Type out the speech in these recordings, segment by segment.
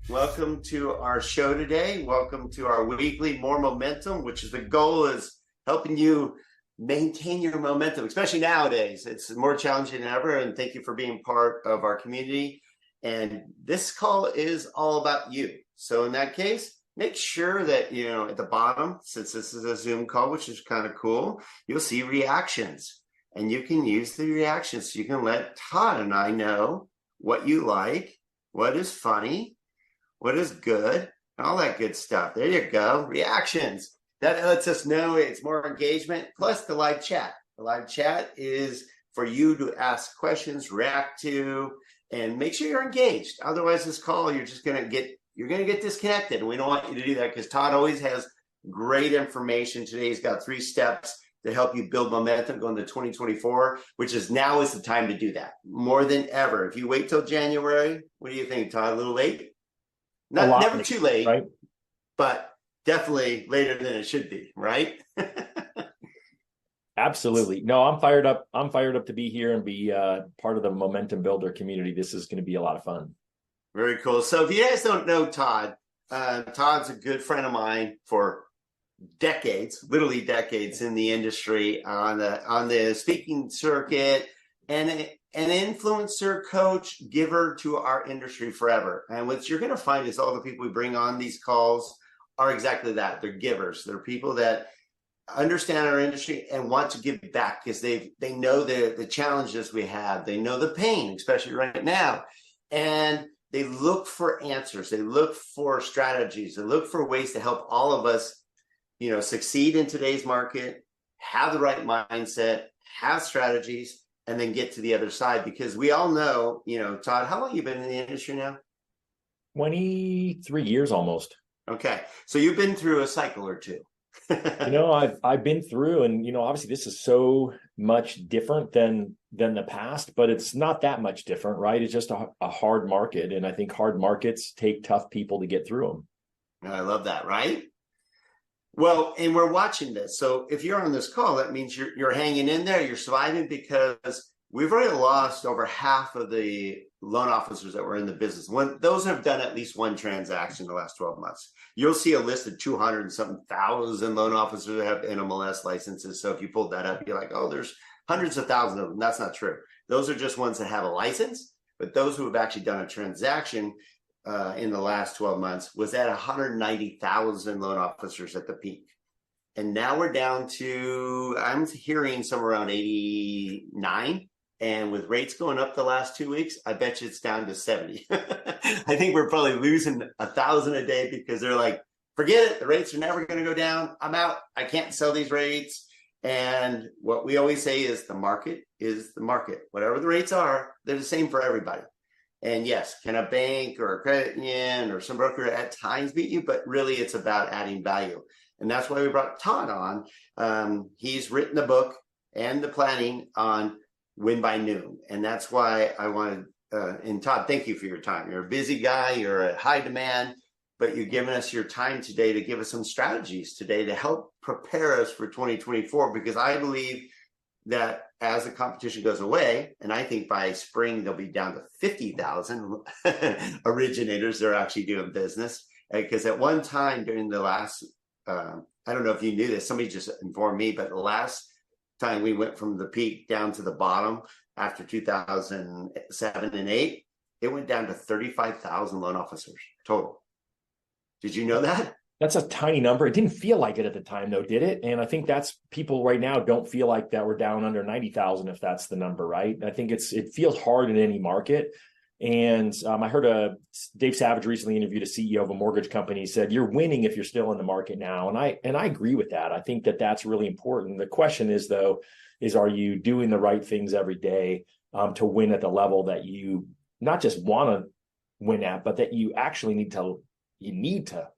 Welcome to our show today. Welcome to our weekly More Momentum, which is the goal is helping you maintain your momentum, especially nowadays. It's more challenging than ever. And thank you for being part of our community. And this call is all about you. So in that case, make sure that, at the bottom, since this is a Zoom call, which is kind of cool, you'll see reactions. And you can use the reactions. So you can let Todd and I know what you like, what is funny, what is good, all that good stuff. There you go. Reactions. That lets us know it's more engagement, plus the live chat. The live chat is for you to ask questions, react to, and make sure you're engaged. Otherwise, this call, you're going to get disconnected. And we don't want you to do that because Todd always has great information. Today, he's got 3 steps to help you build momentum going to 2024, which is now is the time to do that more than ever. If you wait till January, what do you think, Todd? A little late? Never too late, right? But definitely later than it should be, right? Absolutely. No, I'm fired up. I'm fired up to be here and be part of the Momentum Builder community. This is going to be a lot of fun. Very cool. So if you guys don't know Todd, Todd's a good friend of mine for decades, literally decades in the industry on the speaking circuit, and an influencer, coach, giver to our industry forever. And what you're going to find is all the people we bring on these calls are exactly that. They're givers. They're people that understand our industry and want to give back because they know the challenges we have. They know the pain, especially right now. And they look for answers. They look for strategies. They look for ways to help all of us, succeed in today's market, have the right mindset, have strategies, and then get to the other side. Because we all know, Todd, how long have you been in the industry now? 23 years almost. Okay. So you've been through a cycle or two. I've been through, and obviously this is so much different than the past, but it's not that much different, right? It's just a hard market. And I think hard markets take tough people to get through them. I love that, right? Well, and we're watching this. So if you're on this call, that means you're hanging in there, you're surviving, because we've already lost over half of the loan officers that were in the business. Those have done at least one transaction in the last 12 months. You'll see a list of 200 and something thousand loan officers that have NMLS licenses. So if you pulled that up, you're like, oh, there's hundreds of thousands of them. That's not true. Those are just ones that have a license. But those who have actually done a transaction in the last 12 months was at 190,000 loan officers at the peak. And now we're down to, I'm hearing somewhere around 89. And with rates going up the last 2 weeks, I bet you it's down to 70. I think we're probably losing 1,000 a day because they're like, forget it. The rates are never going to go down. I'm out. I can't sell these rates. And what we always say is the market is the market. Whatever the rates are, they're the same for everybody. And yes, can a bank or a credit union or some broker at times beat you? But really, it's about adding value. And that's why we brought Todd on. He's written the book and the planning on Win by Noon. And that's why I wanted, and Todd, thank you for your time. You're a busy guy. You're a high demand, but you're giving us your time today to give us some strategies today to help prepare us for 2024, because I believe that as the competition goes away, and I think by spring, they'll be down to 50,000 originators that are actually doing business. Because at one time during the last, I don't know if you knew this, somebody just informed me, but the last time we went from the peak down to the bottom after 2007 and 8, it went down to 35,000 loan officers total. Did you know that? That's a tiny number. It didn't feel like it at the time, though, did it? And I think that's people right now don't feel like that we're down under 90,000 if that's the number, right? I think it feels hard in any market. And I heard Dave Savage recently interviewed a CEO of a mortgage company. He said, "You're winning if you're still in the market now." And I agree with that. I think that's really important. The question is, though, are you doing the right things every day to win at the level that you not just want to win at, but that you actually need to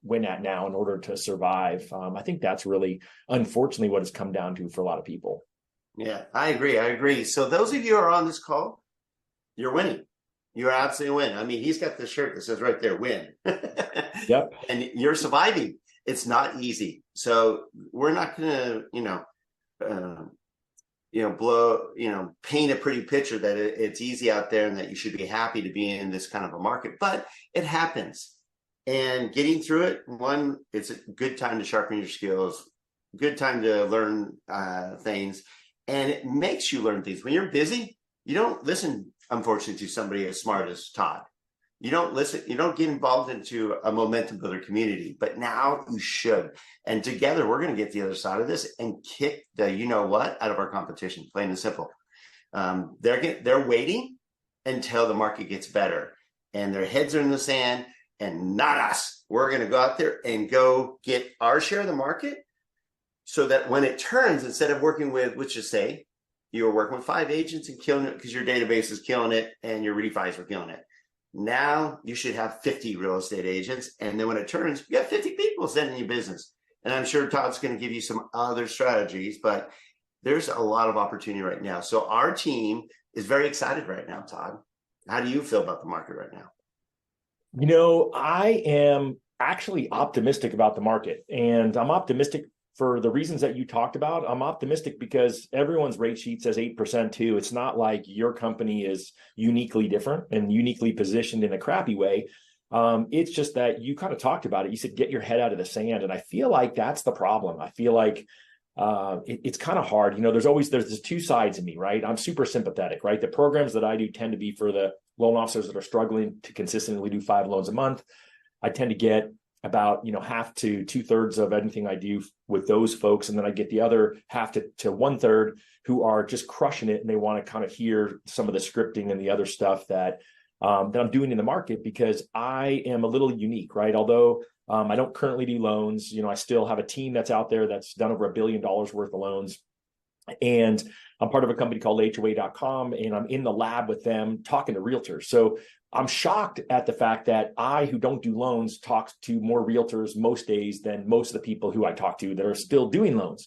win at now in order to survive. I think that's really, unfortunately, what it's come down to for a lot of people. Yeah, I agree. So those of you who are on this call, you're winning. You're absolutely winning. I mean, he's got the shirt that says right there, win. Yep. And you're surviving. It's not easy. So we're not going to, paint a pretty picture that it's easy out there and that you should be happy to be in this kind of a market, but it happens. And getting through it, one, it's a good time to sharpen your skills, good time to learn things, and it makes you learn things. When you're busy, you don't listen, unfortunately, to somebody as smart as Todd. You don't listen, you don't get involved into a momentum builder community, but now you should. And together, we're going to get the other side of this and kick the you know what out of our competition, plain and simple. They're waiting until the market gets better, and their heads are in the sand. And not us. We're going to go out there and go get our share of the market so that when it turns, instead of working with, let's just say you were working with 5 agents and killing it because your database is killing it and your refis were killing it. Now you should have 50 real estate agents. And then when it turns, you have 50 people sending you business. And I'm sure Todd's going to give you some other strategies, but there's a lot of opportunity right now. So our team is very excited right now, Todd. How do you feel about the market right now? I am actually optimistic about the market, and I'm optimistic for the reasons that you talked about. I'm optimistic because everyone's rate sheet says 8% too. It's not like your company is uniquely different and uniquely positioned in a crappy way. It's just that you kind of talked about it. You said, get your head out of the sand. And I feel like that's the problem. I feel like it's kind of hard. There's 2 sides of me, right? I'm super sympathetic, right? The programs that I do tend to be for the loan officers that are struggling to consistently do 5 loans a month. I tend to get about, half to 2/3 of anything I do with those folks. And then I get the other half to 1/3 who are just crushing it. And they want to kind of hear some of the scripting and the other stuff that I'm doing in the market, because I am a little unique, right? Although I don't currently do loans, I still have a team that's out there that's done over $1 billion worth of loans. And I'm part of a company called HOA.com, and I'm in the lab with them talking to realtors. So I'm shocked at the fact that I, who don't do loans, talk to more realtors most days than most of the people who I talk to that are still doing loans.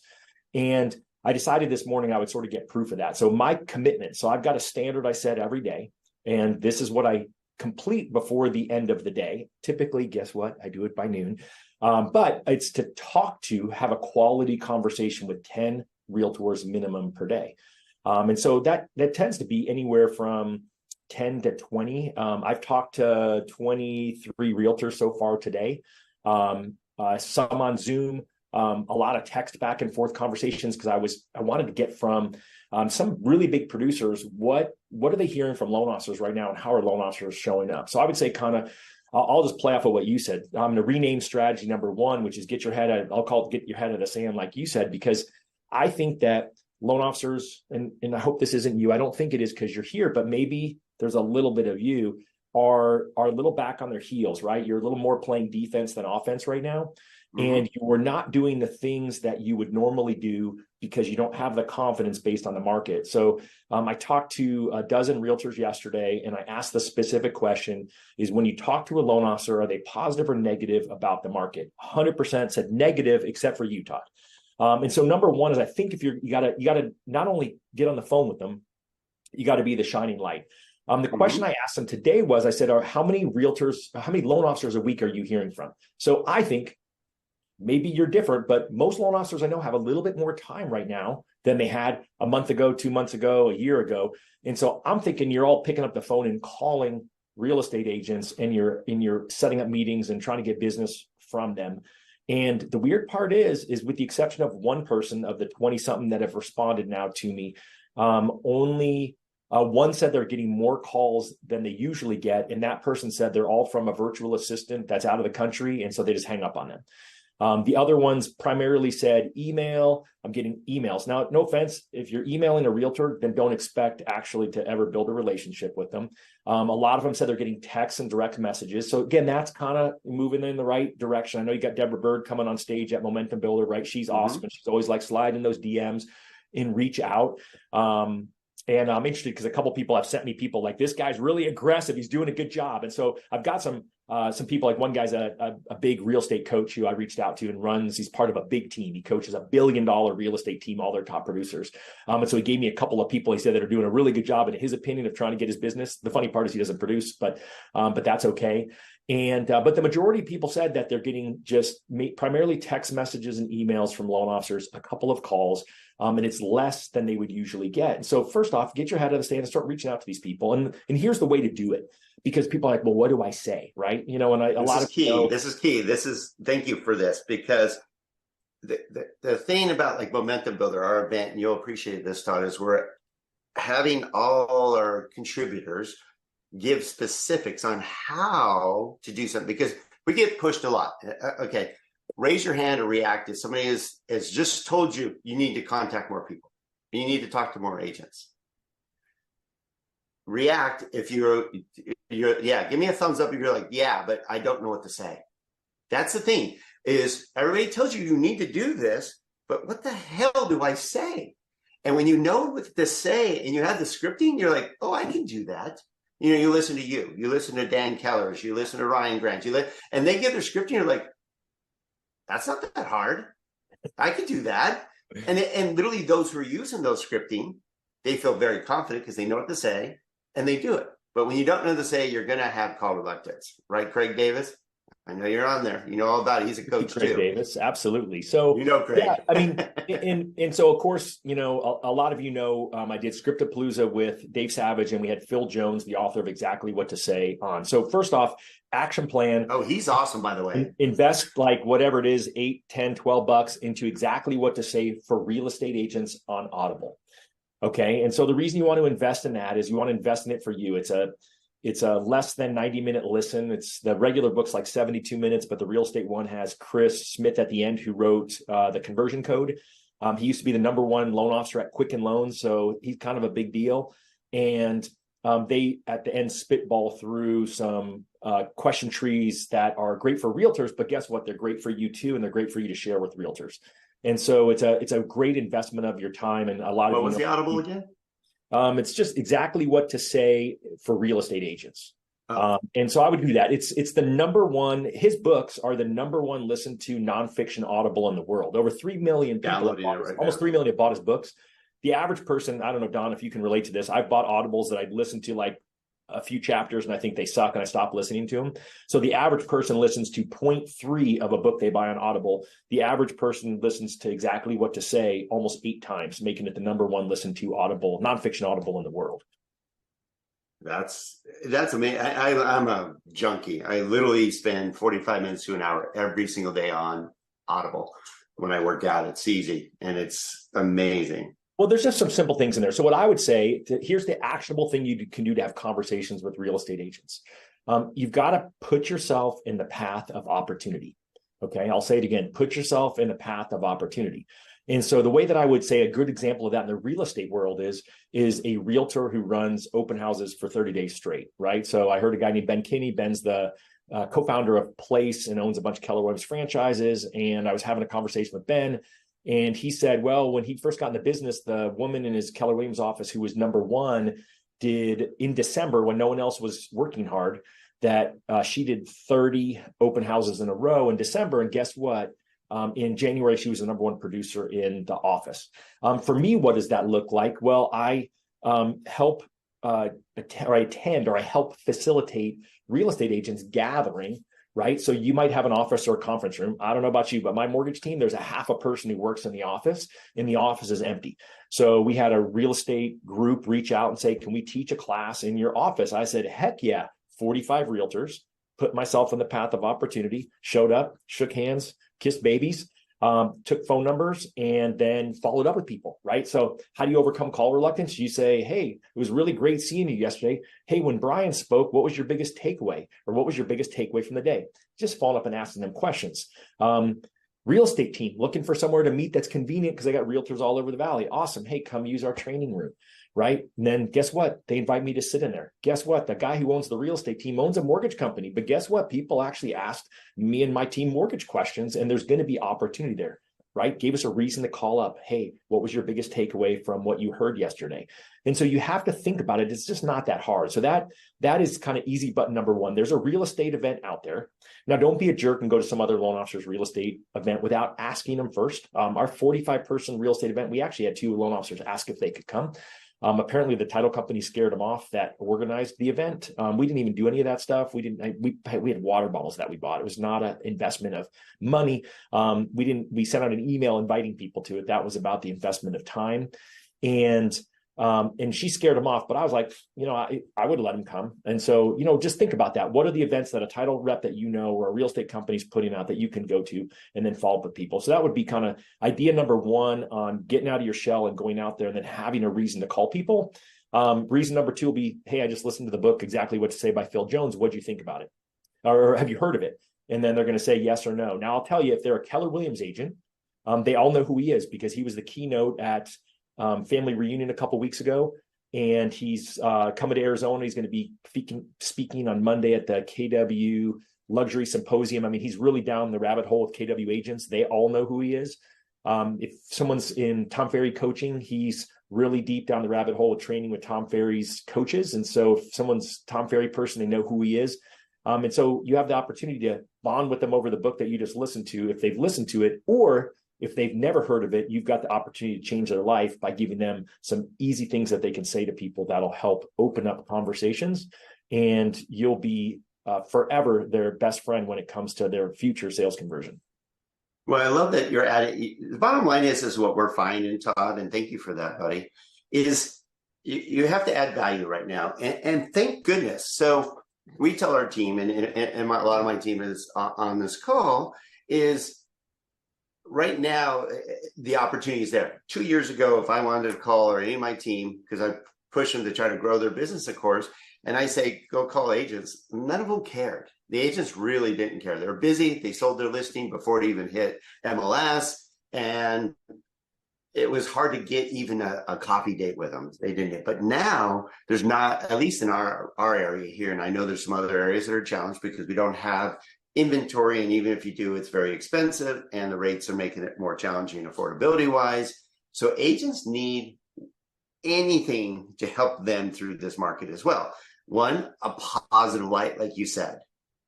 And I decided this morning I would sort of get proof of that. So my commitment, so I've got a standard I set every day, and this is what I complete before the end of the day. Typically, guess what? I do it by noon. But it's to have a quality conversation with 10 realtors minimum per day. And so that tends to be anywhere from 10 to 20. I've talked to 23 realtors so far today, some on Zoom, a lot of text back and forth conversations, because I wanted to get from some really big producers, what are they hearing from loan officers right now, and how are loan officers showing up? So I would say I'll just play off of what you said. I'm going to rename strategy number 1, which is get your head out of the sand, like you said, because I think that loan officers, and I hope this isn't you, I don't think it is because you're here, but maybe there's a little bit of you, are a little back on their heels, right? You're a little more playing defense than offense right now. Mm-hmm. And you are not doing the things that you would normally do because you don't have the confidence based on the market. So I talked to a dozen realtors yesterday, and I asked the specific question is, when you talk to a loan officer, are they positive or negative about the market? 100% said negative, except for you, Todd. And so number 1 is, I think if you gotta not only get on the phone with them, you got to be the shining light. The question I asked them today was, I said, how many loan officers a week are you hearing from? So I think maybe you're different, but most loan officers I know have a little bit more time right now than they had a month ago, 2 months ago, a year ago. And so I'm thinking you're all picking up the phone and calling real estate agents, and you're setting up meetings and trying to get business from them. And the weird part is with the exception of one person of the 20 something that have responded now to me, only one said they're getting more calls than they usually get. And that person said they're all from a virtual assistant that's out of the country. And so they just hang up on them. The other ones primarily said email. I'm getting emails. Now, no offense, if you're emailing a realtor, then don't expect actually to ever build a relationship with them. A lot of them said they're getting texts and direct messages. So again, that's kind of moving in the right direction. I know you got Deborah Bird coming on stage at Momentum Builder, right? She's awesome. And she's always like sliding those DMs and reach out. And I'm interested because a couple people have sent me people like, this guy's really aggressive. He's doing a good job. And so I've got some people, like one guy's a big real estate coach who I reached out to, and he's part of a big team. He coaches $1 billion real estate team, all their top producers. And so he gave me a couple of people he said that are doing a really good job in his opinion of trying to get his business. The funny part is he doesn't produce, but that's okay. And but the majority of people said that they're getting just primarily text messages and emails from loan officers, a couple of calls, and it's less than they would usually get. And so first off, get your head out of the sand and start reaching out to these people. And here's the way to do it, because people are like, well, what do I say? Right. You know, and a This lot is of key. This is key. Thank you for this, because the thing about like Momentum Builder, our event, and you'll appreciate this, Todd, is we're having all our contributors give specifics on how to do something, because we get pushed a lot. Okay, raise your hand or react if somebody has just told you need to contact more people. You need to talk to more agents. React if you're yeah, give me a thumbs up if you're like, yeah, but I don't know what to say. That's the thing, is everybody tells you need to do this, but what the hell do I say? And when you know what to say and you have the scripting, you're like, oh, I can do that. You know, you listen to Dan Keller's, you listen to Ryan Grant, and they give their scripting, you're like, that's not that hard. I can do that. And literally those who are using those scripting, they feel very confident because they know what to say and they do it. But when you don't know what to say, you're going to have call reluctance. Right, Craig Davis? I know you're on there. You know all about it. He's a coach Craig too. Davis, absolutely. So you know, Craig. Yeah, I mean, and so of course, you know, a lot of you know, I did Scriptapalooza with Dave Savage, and we had Phil Jones, the author of Exactly What to Say, on. So first off, action plan. Oh, he's awesome, by the way. Invest like whatever it is, 8, 10, 12 bucks into Exactly What to Say for real estate agents on Audible. Okay, and so the reason you want to invest in that is you want to invest in it for you. It's a less than 90-minute listen. It's the regular book's like 72 minutes, but the real estate one has Chris Smith at the end, who wrote the conversion code. He used to be the #1 loan officer at Quicken Loans, so he's kind of a big deal. And they, at the end, spitball through some question trees that are great for realtors, but guess what? They're great for you too, and they're great for you to share with realtors. And so it's a great investment of your time. And a lot of what was the Audible again? It's just Exactly What to Say for real estate agents. And so I would do that. It's the #1. His books are the #1 listened to nonfiction Audible in the world. Over 3 million people, almost 3 million have bought his books. The average person, I don't know, Don, if you can relate to this, I've bought Audibles that I'd listened to like a few chapters and I think they suck and I stopped listening to them. So the average person listens to 0.3 of a book they buy on Audible. The average person listens to Exactly What to Say almost 8 times, making it the #1 listened to Audible, nonfiction Audible in the world. That's amazing. I'm a junkie. I literally spend 45 minutes to an hour every single day on Audible when I work out. It's easy and it's amazing. Well, there's just some simple things in there. So what I would say, here's the actionable thing you can do to have conversations with real estate agents. You've got to put yourself in the path of opportunity. Okay, I'll say it again, put yourself in the path of opportunity. And so the way that I would say a good example of that in the real estate world is a realtor who runs open houses for 30 days straight, right? So I heard a guy named Ben Kinney. Ben's the co-founder of Place and owns a bunch of Keller Williams franchises. And I was having a conversation with Ben, and he said, well, when he first got in the business, the woman in his Keller Williams office who was #1 did in December, when no one else was working hard, that she did 30 open houses in a row in December. And guess what? In January, she was the #1 producer in the office. For me, what does that look like? Well, I help attend or I help facilitate real estate agents gathering, right? So you might have an office or a conference room. I don't know about you, but my mortgage team, there's a half a person who works in the office, and the office is empty. So we had a real estate group reach out and say, can we teach a class in your office? I said, heck yeah, 45 realtors, put myself in the path of opportunity, showed up, shook hands, kissed babies, took phone numbers, and then followed up with people, right? So how do you overcome call reluctance? You say, hey, it was really great seeing you yesterday. Hey, when Brian spoke, what was your biggest takeaway? Or what was your biggest takeaway from the day? Just following up and asking them questions. Real estate team, looking for somewhere to meet that's convenient because I got realtors all over the valley. Awesome. Hey, come use our training room, right? And then guess what? They invite me to sit in there. Guess what? The guy who owns the real estate team owns a mortgage company. But guess what? People actually asked me and my team mortgage questions, and there's going to be opportunity there, right? Gave us a reason to call up. Hey, what was your biggest takeaway from what you heard yesterday? And so you have to think about it. It's just not that hard. So that is kind of easy button #1. There's a real estate event out there. Now, don't be a jerk and go to some other loan officer's real estate event without asking them first. Our 45-person real estate event, we actually had 2 loan officers ask if they could come. Apparently the title company scared them off that organized the event. We didn't even do any of that stuff. We had water bottles that we bought. It was not an investment of money. We sent out an email inviting people to it. That was about the investment of time. And And she scared him off, but I was like, I would let him come. And so, just think about that. What are the events that a title rep that or a real estate company's putting out that you can go to and then follow up with people? So that would be kind of idea number one on getting out of your shell and going out there and then having a reason to call people. Reason number two will be, hey, I just listened to the book, Exactly What to Say by Phil Jones. What'd you think about it? Or have you heard of it? And then they're going to say yes or no. Now, I'll tell you, if they're a Keller Williams agent, they all know who he is because he was the keynote at family reunion a couple weeks ago, and he's coming to Arizona. He's going to be speaking on Monday at the KW Luxury Symposium. I mean, he's really down the rabbit hole with KW agents. They all know who he is. If someone's in Tom Ferry coaching, he's really deep down the rabbit hole with training with Tom Ferry's coaches. And so if someone's Tom Ferry person, they know who he is. And so you have the opportunity to bond with them over the book that you just listened to, if they've listened to it, or if they've never heard of it, you've got the opportunity to change their life by giving them some easy things that they can say to people that'll help open up conversations. And you'll be forever their best friend when it comes to their future sales conversion. Well, I love that you're at it. The bottom line is what we're finding, Todd, and thank you for that, buddy, is you have to add value right now. And thank goodness. So we tell our team, and a lot of my team is on this call, is right now, the opportunity is there. 2 years ago, if I wanted to call or any of my team, because I push them to try to grow their business, of course, and I say, go call agents, none of them cared. The agents really didn't care. They were busy. They sold their listing before it even hit MLS. And it was hard to get even a coffee date with them. They didn't. But now there's not, at least in our area here, and I know there's some other areas that are challenged because we don't have inventory, and even if you do, it's very expensive, and the rates are making it more challenging affordability wise. So agents need anything to help them through this market as well. One, a positive light, like you said.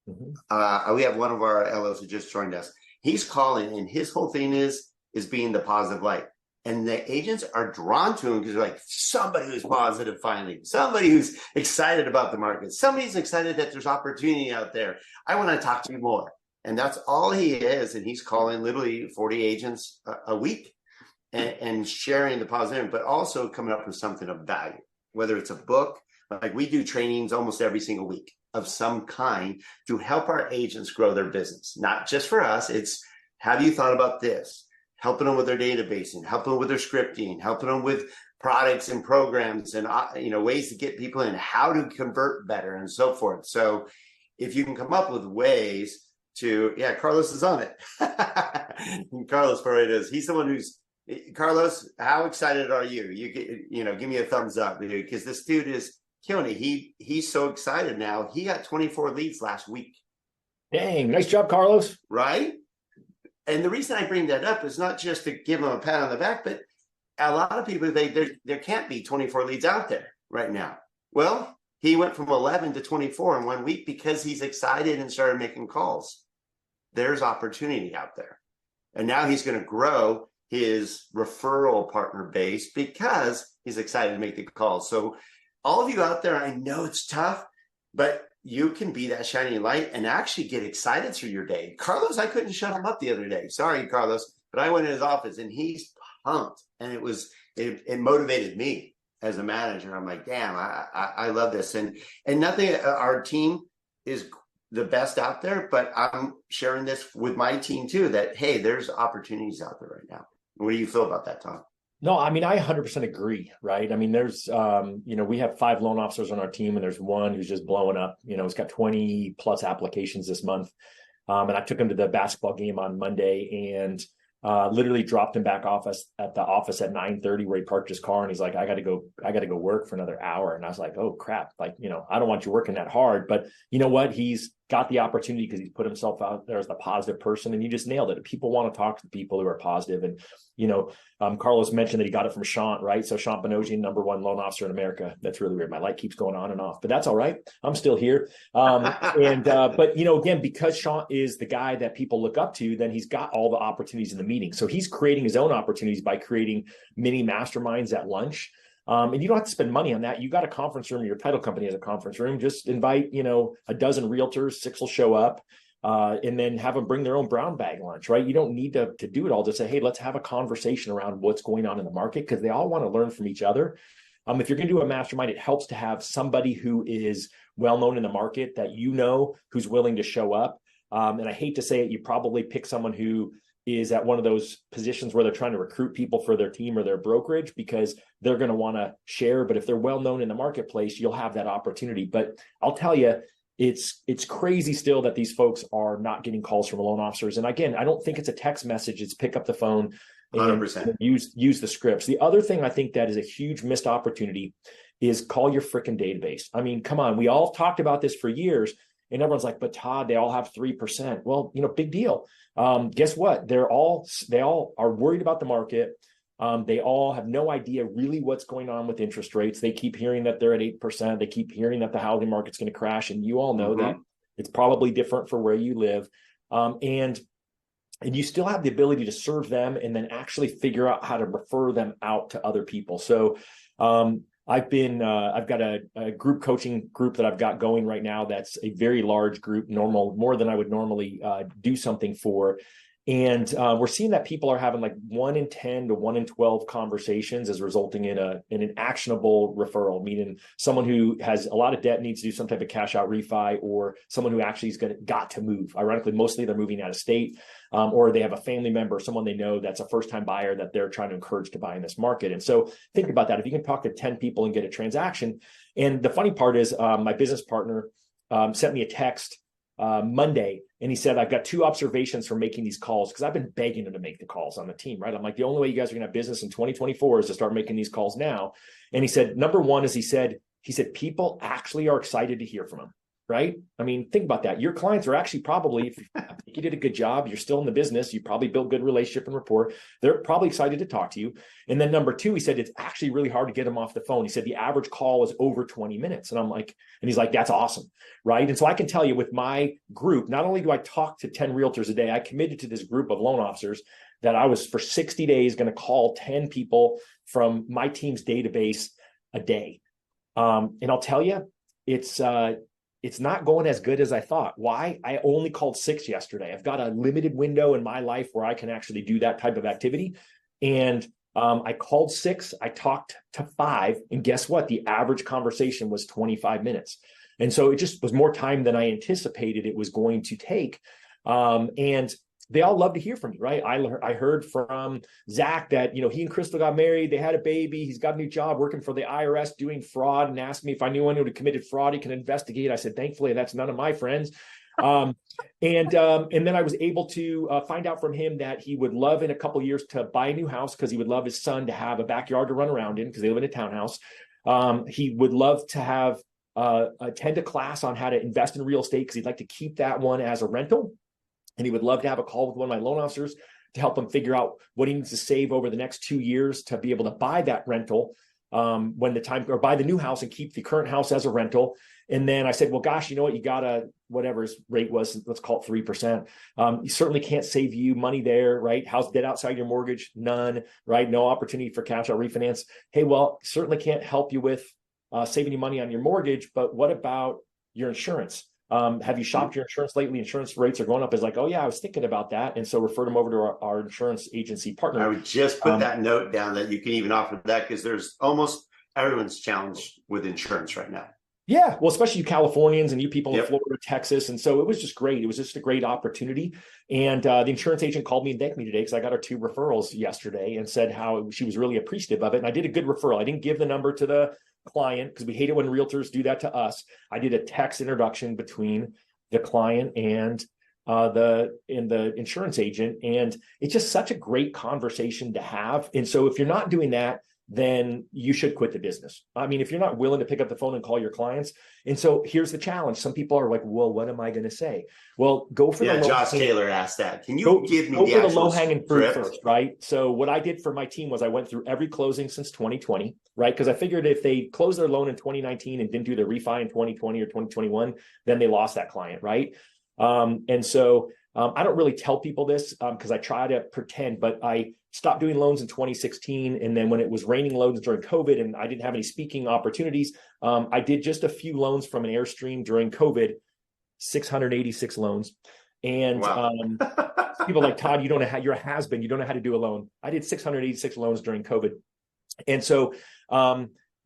We have one of our LOs who just joined us. He's calling, and his whole thing is being the positive light. And the agents are drawn to him because they're like, somebody who's positive finally, somebody who's excited about the market, somebody's excited that there's opportunity out there. I want to talk to you more. And that's all he is. And he's calling literally 40 agents a week and sharing the positive, but also coming up with something of value, whether it's a book. Like we do trainings almost every single week of some kind to help our agents grow their business. Not just for us. It's, have you thought about this? Helping them with their databasing, helping them with their scripting, helping them with products and programs and ways to get people in, how to convert better and so forth. So if you can come up with ways to, Carlos is on it. Carlos Paredes, he's someone who's, Carlos, how excited are you? Give me a thumbs up, dude, because this dude is killing it. He's so excited now. He got 24 leads last week. Dang, nice job, Carlos. Right? And the reason I bring that up is not just to give him a pat on the back, but a lot of people, there can't be 24 leads out there right now. Well, he went from 11 to 24 in 1 week because he's excited and started making calls. There's opportunity out there. And now he's going to grow his referral partner base because he's excited to make the calls. So all of you out there, I know it's tough, but you can be that shining light and actually get excited through your day. Carlos, I couldn't shut him up the other day. Sorry, Carlos, but I went in his office and he's pumped. And it motivated me as a manager. I'm like, damn, I love this. And nothing, our team is the best out there, but I'm sharing this with my team too, that, hey, there's opportunities out there right now. What do you feel about that, Tom? No, I mean, I 100% agree, right? I mean, there's, we have 5 loan officers on our team, and there's one who's just blowing up. He's got 20 plus applications this month. And I took him to the basketball game on Monday and literally dropped him back off at the office at 9:30 where he parked his car. And he's like, I got to go work for another hour. And I was like, oh crap. Like, I don't want you working that hard, but you know what? He's got the opportunity because he's put himself out there as the positive person, and you just nailed it. People want to talk to people who are positive. And, Carlos mentioned that he got it from Sean, right? So Sean Benogian, #1 loan officer in America. That's really weird. My light keeps going on and off, but that's all right. I'm still here. But again, because Sean is the guy that people look up to, then he's got all the opportunities in the meeting. So he's creating his own opportunities by creating mini masterminds at lunch. And you don't have to spend money on that. You got a conference room. Your title company has a conference room. Just invite, a dozen realtors, 6 will show up, and then have them bring their own brown bag lunch, right? You don't need to do it all. Just say, hey, let's have a conversation around what's going on in the market, because they all want to learn from each other. if you're going to do a mastermind, it helps to have somebody who is well-known in the market that who's willing to show up. And I hate to say it, you probably pick someone who is at one of those positions where they're trying to recruit people for their team or their brokerage, because they're going to want to share. But if they're well-known in the marketplace, you'll have that opportunity. But I'll tell you, it's crazy still that these folks are not getting calls from loan officers. And again, I don't think it's a text message. It's pick up the phone and 100%. use the scripts. The other thing I think that is a huge missed opportunity is call your freaking database. I mean, come on, we all talked about this for years, and everyone's like, but Todd, they all have 3%. Well, big deal. Guess what? They all are worried about the market. They all have no idea really what's going on with interest rates. They keep hearing that they're at 8%. They keep hearing that the housing market's going to crash. And you all know that it's probably different for where you live. And you still have the ability to serve them and then actually figure out how to refer them out to other people. So I've got a group coaching group that I've got going right now. That's a very large group, more than I would normally do something for. And we're seeing that people are having like 1 in 10 to 1 in 12 conversations is resulting in an actionable referral, meaning someone who has a lot of debt, needs to do some type of cash out refi, or someone who actually got to move. Ironically, mostly they're moving out of state, or they have a family member, someone they know that's a first-time buyer that they're trying to encourage to buy in this market. And so think about that. If you can talk to 10 people and get a transaction. And the funny part is my business partner sent me a text Monday, and he said, I've got 2 observations for making these calls, because I've been begging him to make the calls on the team, right? I'm like, the only way you guys are gonna have business in 2024 is to start making these calls now. And he said, number one is he said people actually are excited to hear from him, right? I mean, think about that. Your clients are actually probably, if you did a good job, you're still in the business, you probably built good relationship and rapport, they're probably excited to talk to you. And then number 2, he said, it's actually really hard to get them off the phone. He said the average call is over 20 minutes. And I'm like, and he's like, that's awesome, right? And so I can tell you with my group, not only do I talk to 10 realtors a day, I committed to this group of loan officers that I was for 60 days going to call 10 people from my team's database a day. And I'll tell you, it's not going as good as I thought. Why? I only called 6 yesterday. I've got a limited window in my life where I can actually do that type of activity. And I called 6, I talked to 5, and guess what? The average conversation was 25 minutes. And so it just was more time than I anticipated it was going to take. And they all love to hear from me, right? I heard from Zach that, he and Crystal got married, they had a baby, he's got a new job working for the IRS doing fraud, and asked me if I knew anyone who committed fraud he can investigate. I said, thankfully, that's none of my friends. And then I was able to find out from him that he would love in a couple of years to buy a new house, because he would love his son to have a backyard to run around in, because they live in a townhouse. He would love to have attend a class on how to invest in real estate, because he'd like to keep that one as a rental. And he would love to have a call with one of my loan officers to help him figure out what he needs to save over the next 2 years to be able to buy that rental when the time, or buy the new house and keep the current house as a rental. And then I said, well, gosh, you know what? You gotta, whatever his rate was, let's call it 3%. You certainly can't save you money there, right? House debt outside your mortgage, none, right? No opportunity for cash out refinance. Hey, well, certainly can't help you with saving you money on your mortgage, but what about your insurance? Have you shopped your insurance lately? Insurance rates are going up. Is like, oh yeah, I was thinking about that. And so referred them over to our insurance agency partner. I would just put that note down that you can even offer that, because there's almost everyone's challenged with insurance right now. Yeah, well, especially you Californians and you people in Florida, Texas. And so it was just great. It was just a great opportunity. And the insurance agent called me and thanked me today, because I got her 2 referrals yesterday, and said how she was really appreciative of it. And I did a good referral. I didn't give the number to the client, because we hate it when realtors do that to us. I did a text introduction between the client and the insurance agent. And it's just such a great conversation to have. And so if you're not doing that, then you should quit the business. I mean, if you're not willing to pick up the phone and call your clients. And so here's the challenge. Some people are like, well, what am I going to say? Well, go for the Josh Taylor asked that. Can you give me the low-hanging fruit first, right? So what I did for my team was I went through every closing since 2020, right? Because I figured if they closed their loan in 2019 and didn't do their refi in 2020 or 2021, then they lost that client, right? And so I don't really tell people this because I try to pretend, but I stopped doing loans in 2016. And then when it was raining loans during COVID and I didn't have any speaking opportunities, I did just a few loans from an Airstream during COVID, 686 loans. And wow. People like, Todd, you don't know how, you're a has-been, you don't know how to do a loan. I did 686 loans during COVID. And so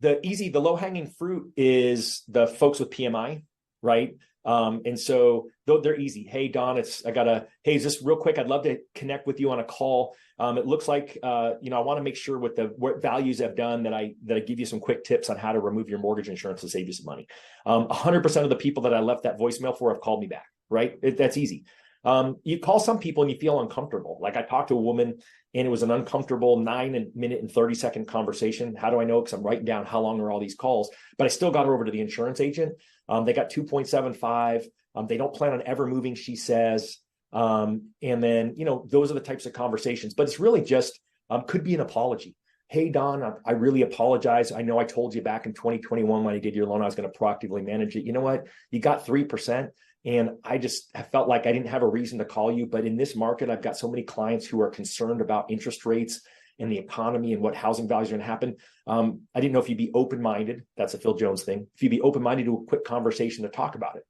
the low hanging fruit is the folks with PMI, right? And so they're easy. Hey, Don, hey, just real quick, I'd love to connect with you on a call. It looks like, I want to make sure with what values I've done that I give you some quick tips on how to remove your mortgage insurance to save you some money. 100% of the people that I left that voicemail for have called me back, right? That's easy. You call some people and you feel uncomfortable. Like I talked to a woman and it was an uncomfortable 9-minute and 30-second conversation. How do I know? Because I'm writing down how long are all these calls, but I still got her over to the insurance agent. They got 2.75. They don't plan on ever moving, she says. And then, those are the types of conversations, but it's really just, could be an apology. Hey, Don, I really apologize. I know I told you back in 2021 when I did your loan, I was going to proactively manage it. You know what? You got 3%. And I just have felt like I didn't have a reason to call you. But in this market, I've got so many clients who are concerned about interest rates and the economy and what housing values are going to happen. I didn't know if you'd be open-minded. That's a Phil Jones thing. If you'd be open-minded to a quick conversation to talk about it.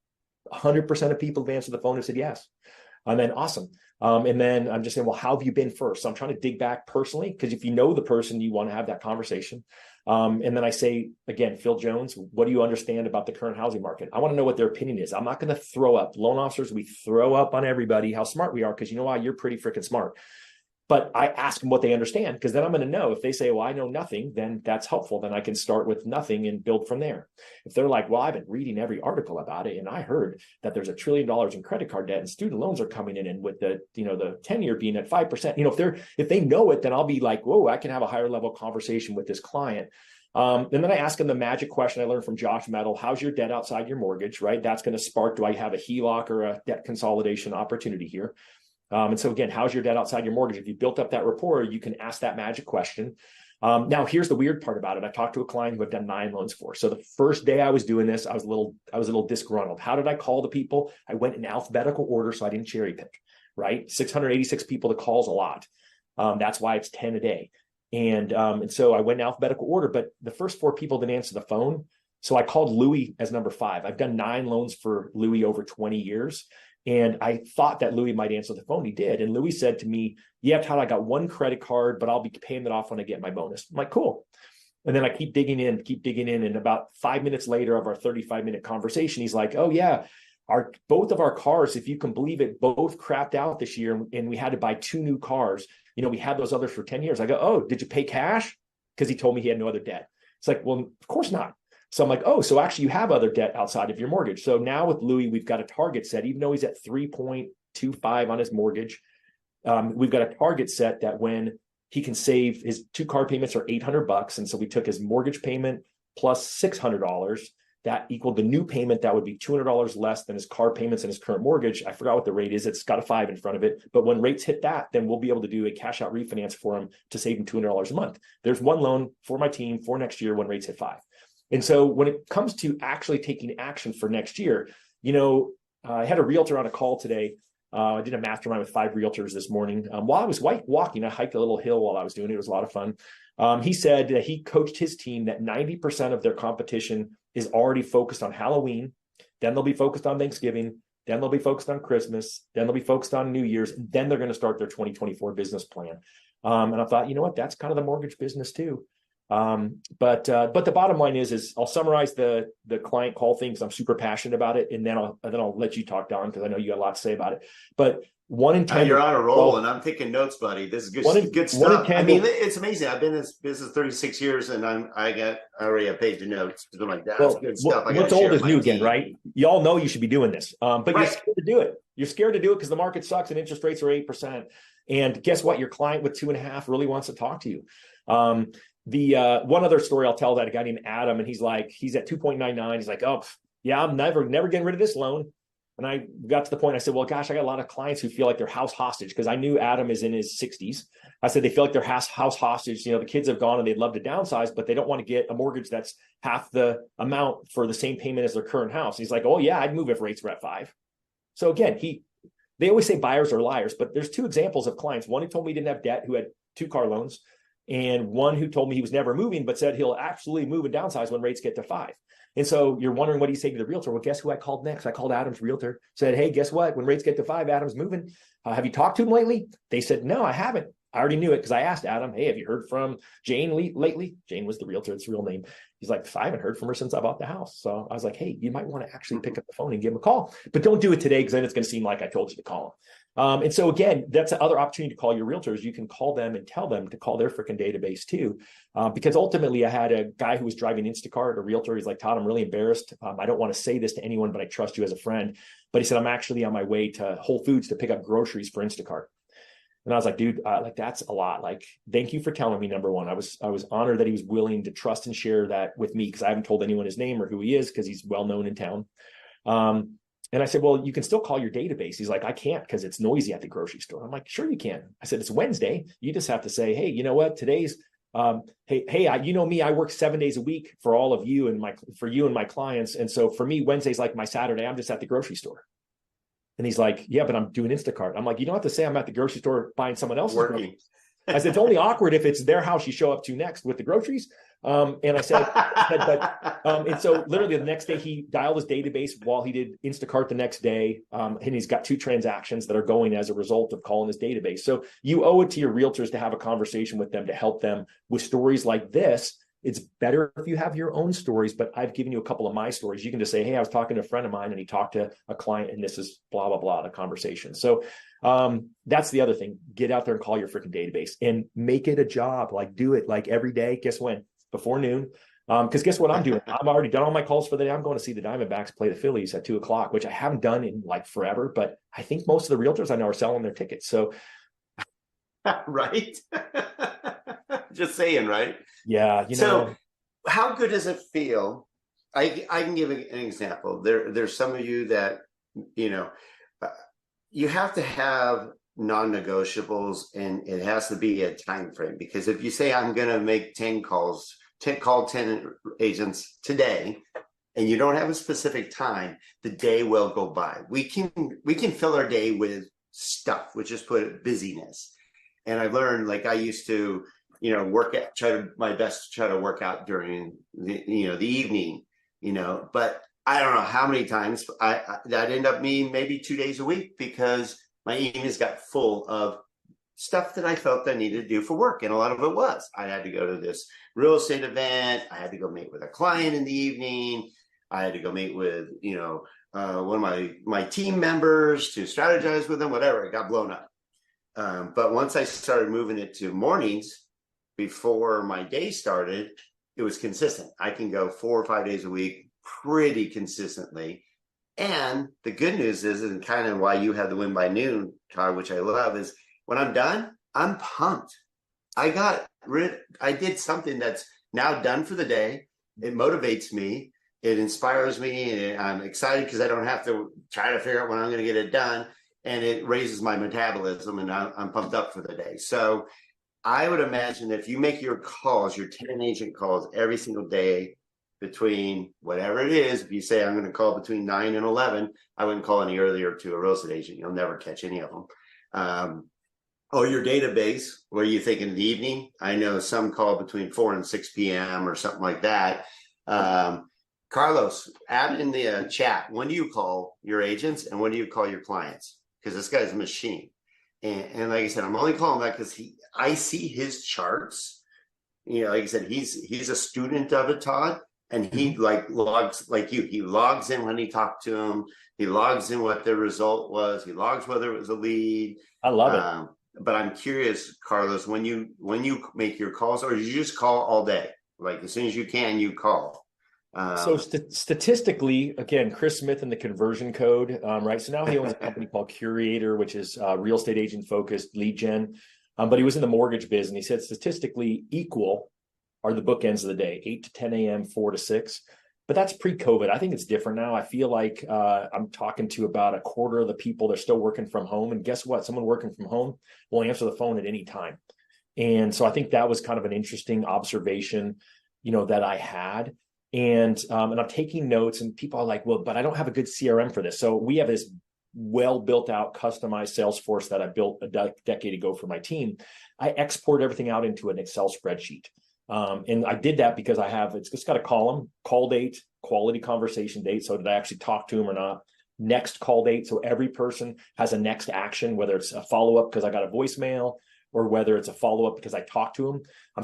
100% of people have answered the phone and said yes. And then awesome. And then I'm just saying, well, how have you been first? So I'm trying to dig back personally, because if you know the person, you want to have that conversation. And then I say, again, Phil Jones, what do you understand about the current housing market? I want to know what their opinion is. I'm not going to throw up. Loan officers, we throw up on everybody how smart we are, because you know why? You're pretty freaking smart. But I ask them what they understand, because then I'm going to know. If they say, well, I know nothing, then that's helpful. Then I can start with nothing and build from there. If they're like, well, I've been reading every article about it, and I heard that there's $1 trillion in credit card debt and student loans are coming in, and with the 10-year being at 5%, if they know it, then I'll be like, whoa, I can have a higher level conversation with this client. And then I ask them the magic question I learned from Josh Metal: how's your debt outside your mortgage, right? That's going to spark, do I have a HELOC or a debt consolidation opportunity here? And so again, how's your debt outside your mortgage? If you built up that rapport, you can ask that magic question. Now, here's the weird part about it. I talked to a client who I've done 9 loans for. So the first day I was doing this, I was a little disgruntled. How did I call the people? I went in alphabetical order, so I didn't cherry pick, right? 686 people to call is a lot. That's why it's 10 a day. And so I went in alphabetical order, but the first 4 people didn't answer the phone. So I called Louis as number 5. I've done 9 loans for Louis over 20 years. And I thought that Louis might answer the phone. He did. And Louis said to me, yeah, Todd, I got 1 credit card, but I'll be paying that off when I get my bonus. I'm like, cool. And then I keep digging in. And about 5 minutes later of our 35-minute conversation, he's like, oh yeah, both of our cars, if you can believe it, both crapped out this year. And we had to buy 2 new cars. We had those others for 10 years. I go, oh, did you pay cash? Because he told me he had no other debt. It's like, well, of course not. So I'm like, oh, so actually you have other debt outside of your mortgage. So now with Louis, we've got a target set, even though he's at 3.25 on his mortgage. We've got a target set that when he can save, his 2 car payments are $800. And so we took his mortgage payment plus $600. That equaled the new payment. That would be $200 less than his car payments and his current mortgage. I forgot what the rate is. It's got a 5 in front of it. But when rates hit that, then we'll be able to do a cash out refinance for him to save him $200 a month. There's 1 loan for my team for next year when rates hit 5. And so when it comes to actually taking action for next year, I had a realtor on a call today. I did a mastermind with 5 realtors this morning. While I was walking, I hiked a little hill while I was doing it. It was a lot of fun. He said that he coached his team that 90% of their competition is already focused on Halloween. Then they'll be focused on Thanksgiving. Then they'll be focused on Christmas. Then they'll be focused on New Year's. And then they're going to start their 2024 business plan. And I thought, you know what? That's kind of the mortgage business too. But the bottom line is I'll summarize the client call thing because I'm super passionate about it, and then I'll let you talk, Don, because I know you got a lot to say about it. But 1 in 10, you're on a roll, and I'm taking notes, buddy. This is good stuff. I mean, it's amazing. I've been in this business 36 years, and I already have page of notes. I'm like, that's good stuff. What's old is new again, right? You all know you should be doing this, but you're scared to do it. You're scared to do it because the market sucks and interest rates are 8%. And guess what? Your client with 2.5 really wants to talk to you. The one other story I'll tell, that a guy named Adam, and he's at 2.99. He's like, oh yeah, I'm never getting rid of this loan. And I got to the point, I said, well, gosh, I got a lot of clients who feel like they're house hostage, because I knew Adam is in his 60s. I said, they feel like they're house hostage. The kids have gone and they'd love to downsize, but they don't want to get a mortgage that's half the amount for the same payment as their current house. He's like, oh yeah, I'd move if rates were at 5. So again, they always say buyers are liars, but there's 2 examples of clients. One who told me he didn't have debt, who had 2 car loans, and one who told me he was never moving, but said he'll actually move and downsize when rates get to 5. And so you're wondering what he said to the realtor. Well, guess who I called next? I called Adam's realtor, said, hey, guess what? When rates get to 5, Adam's moving. Have you talked to him lately? They said, no, I haven't. I already knew it because I asked Adam, hey, have you heard from Jane lately? Jane was the realtor, it's her real name. He's like, I haven't heard from her since I bought the house. So I was like, hey, you might want to actually pick up the phone and give him a call, but don't do it today because then it's going to seem like I told you to call him. And so again, that's another opportunity to call your realtors. You can call them and tell them to call their freaking database too. Because ultimately I had a guy who was driving Instacart, a realtor. He's like, Todd, I'm really embarrassed. I don't want to say this to anyone, but I trust you as a friend. But he said, I'm actually on my way to Whole Foods to pick up groceries for Instacart. And I was like, dude, like that's a lot. Like, thank you for telling me, number one. I was honored that he was willing to trust and share that with me because I haven't told anyone his name or who he is because he's well known in town. And I said, well, you can still call your database. He's like, I can't because it's noisy at the grocery store. I'm like, sure you can. I said, it's Wednesday. You just have to say, hey, you know what? Today's, you know me, I work 7 days a week for all of you and my clients. And so for me, Wednesday's like my Saturday. I'm just at the grocery store. And he's like, yeah, but I'm doing Instacart. I'm like, you don't have to say I'm at the grocery store buying someone else's working. I said, it's only awkward if it's their house you show up to next with the groceries. And I said, and so literally the next day he dialed his database while he did Instacart the next day. And he's got 2 transactions that are going as a result of calling his database. So you owe it to your realtors to have a conversation with them to help them with stories like this. It's better if you have your own stories, but I've given you a couple of my stories. You can just say, hey, I was talking to a friend of mine and he talked to a client and this is blah, blah, blah, the conversation. So that's the other thing. Get out there and call your freaking database and make it a job. Like do it like every day. Guess when? Before noon. Because guess what I'm doing? I've already done all my calls for the day. I'm going to see the Diamondbacks play the Phillies at 2:00, which I haven't done in like forever, but I think most of the realtors I know are selling their tickets. So right. Just saying, right? Yeah. So how good does it feel? I can give an example. There's some of you that, you have to have non-negotiables and it has to be a time frame, because if you say I'm going to make 10 calls, call 10 agents today, and you don't have a specific time, the day will go by. We can fill our day with stuff, which is put busyness. And I've learned, like I used to, my best to try to work out during the evening, but I don't know how many times that end up being maybe 2 days a week because my evenings got full of stuff that I felt I needed to do for work. And a lot of it was, I had to go to this real estate event. I had to go meet with a client in the evening. I had to go meet with, one of my team members to strategize with them, whatever. It got blown up. But once I started moving it to mornings before my day started, it was consistent. I can go 4 or 5 days a week pretty consistently. And the good news is, and kind of why you have the win by noon, Todd, which I love, is when I'm done, I'm pumped. I did something that's now done for the day. It motivates me. It inspires me. And I'm excited because I don't have to try to figure out when I'm going to get it done. And it raises my metabolism and I'm pumped up for the day. So I would imagine if you make your calls, your 10 agent calls every single day between whatever it is, if you say I'm going to call between 9 and 11, I wouldn't call any earlier to a real estate agent. You'll never catch any of them. Or your database, what are you thinking in the evening? I know some call between 4 and 6 p.m. or something like that. Carlos, add in the chat, when do you call your agents and when do you call your clients? Because this guy's a machine. And like I said, I'm only calling that because I see his charts. Like I said, he's a student of it, Todd. And he logs like you. He logs in when he talked to him. He logs in what the result was. He logs whether it was a lead. I love it. But I'm curious, Carlos, when you make your calls, or you just call all day? Like as soon as you can, you call. So statistically, again, Chris Smith and the conversion code, right? So now he owns a company called Curator, which is real estate agent focused lead gen. But he was in the mortgage biz, and he said statistically equal are the bookends of the day, 8 to 10 a.m., 4 to 6. But that's pre-COVID. I think it's different now. I feel like I'm talking to about a quarter of the people. They're still working from home. And guess what? Someone working from home will answer the phone at any time. And so I think that was kind of an interesting observation, that I had. And I'm taking notes, and people are like, well, but I don't have a good CRM for this. So we have this well built out, customized Salesforce that I built a decade ago for my team. I export everything out into an Excel spreadsheet. And I did that because it's just got a column, call date, quality conversation date. So did I actually talk to him or not? Next call date. So every person has a next action, whether it's a follow-up because I got a voicemail, or whether it's a follow-up because I talked to them, I'm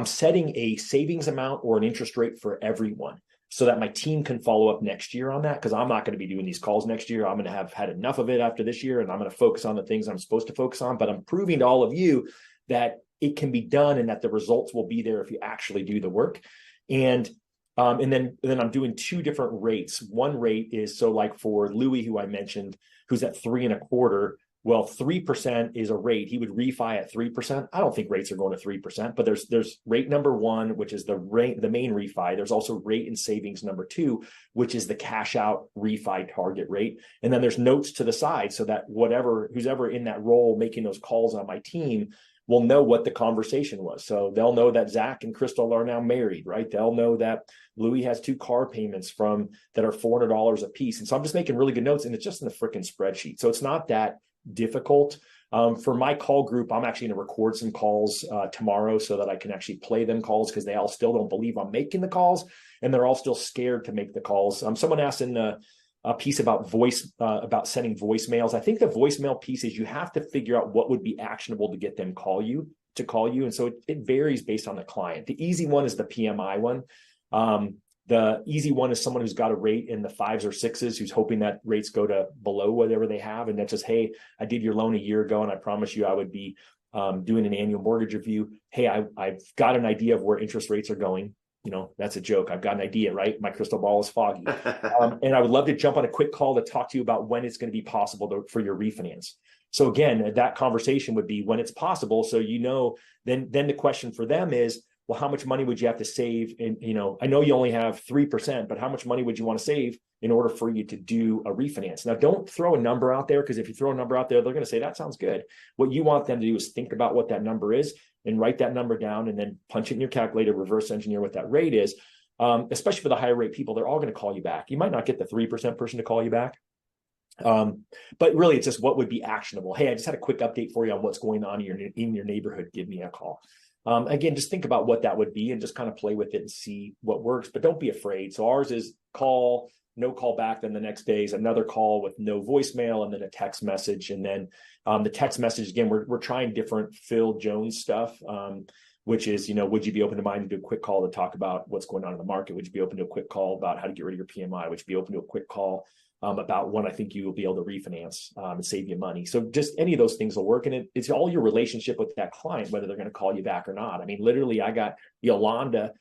setting a savings amount or an interest rate for everyone so that my team can follow up next year on that, because I'm not going to be doing these calls next year. I'm going to have had enough of it after this year, and I'm going to focus on the things I'm supposed to focus on. But I'm proving to all of you that it can be done and that the results will be there if you actually do the work. And then I'm doing two different rates. One rate is, so like for Louis, who I mentioned, who's at 3.25%. Well, 3% is a rate. He would refi at 3%. I don't think rates are going to 3%, but there's rate number one, which is the main refi. There's also rate and savings number two, which is the cash out refi target rate. And then there's notes to the side so that who's ever in that role making those calls on my team will know what the conversation was. So they'll know that Zach and Crystal are now married, right? They'll know that Louis has 2 car payments that are $400 a piece. And so I'm just making really good notes, and it's just in the freaking spreadsheet. So it's not that difficult. For my call group, I'm actually going to record some calls tomorrow so that I can actually play them calls, because they all still don't believe I'm making the calls, and they're all still scared to make the calls. Someone asked in a piece about about sending voicemails. I think the voicemail piece is you have to figure out what would be actionable to get them to call you. And so it varies based on the client. The easy one is the PMI one. The easy one is someone who's got a rate in the 5s or 6s, who's hoping that rates go to below whatever they have. And that's just, hey, I did your loan a year ago, and I promise you I would be doing an annual mortgage review. Hey, I've got an idea of where interest rates are going. That's a joke. I've got an idea, right? My crystal ball is foggy. And I would love to jump on a quick call to talk to you about when it's going to be possible for your refinance. So again, that conversation would be when it's possible. So, then the question for them is, well, how much money would you have to save? And, I know you only have 3%, but how much money would you want to save in order for you to do a refinance? Now, don't throw a number out there, because if you throw a number out there, they're going to say, that sounds good. What you want them to do is think about what that number is and write that number down, and then punch it in your calculator, reverse engineer what that rate is. Especially for the higher rate people, they're all going to call you back. You might not get the 3% person to call you back. But really, it's just what would be actionable. Hey, I just had a quick update for you on what's going on in your neighborhood. Give me a call. Again, just think about what that would be and just kind of play with it and see what works, but don't be afraid. So ours is call, no call back. Then the next day is another call with no voicemail, and then a text message. And then the text message, again, we're trying different Phil Jones stuff, which is, would you be open to mind to do a quick call to talk about what's going on in the market? Would you be open to a quick call about how to get rid of your PMI? Would you be open to a quick call about when I think you will be able to refinance and save you money? So just any of those things will work. And it's all your relationship with that client, whether they're going to call you back or not. I mean, literally, I got Yolanda.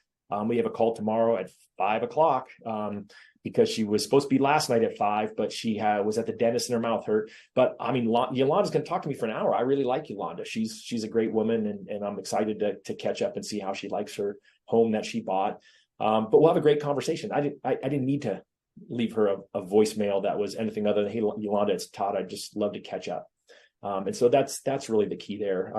We have a call tomorrow at 5:00 because she was supposed to be last night at 5, but she was at the dentist and her mouth hurt. But I mean, Yolanda's going to talk to me for an hour. I really like Yolanda. She's a great woman, and I'm excited to catch up and see how she likes her home that she bought. But we'll have a great conversation. I didn't need to leave her a voicemail that was anything other than, hey, Yolanda, it's Todd. I'd just love to catch up. And so that's really the key there.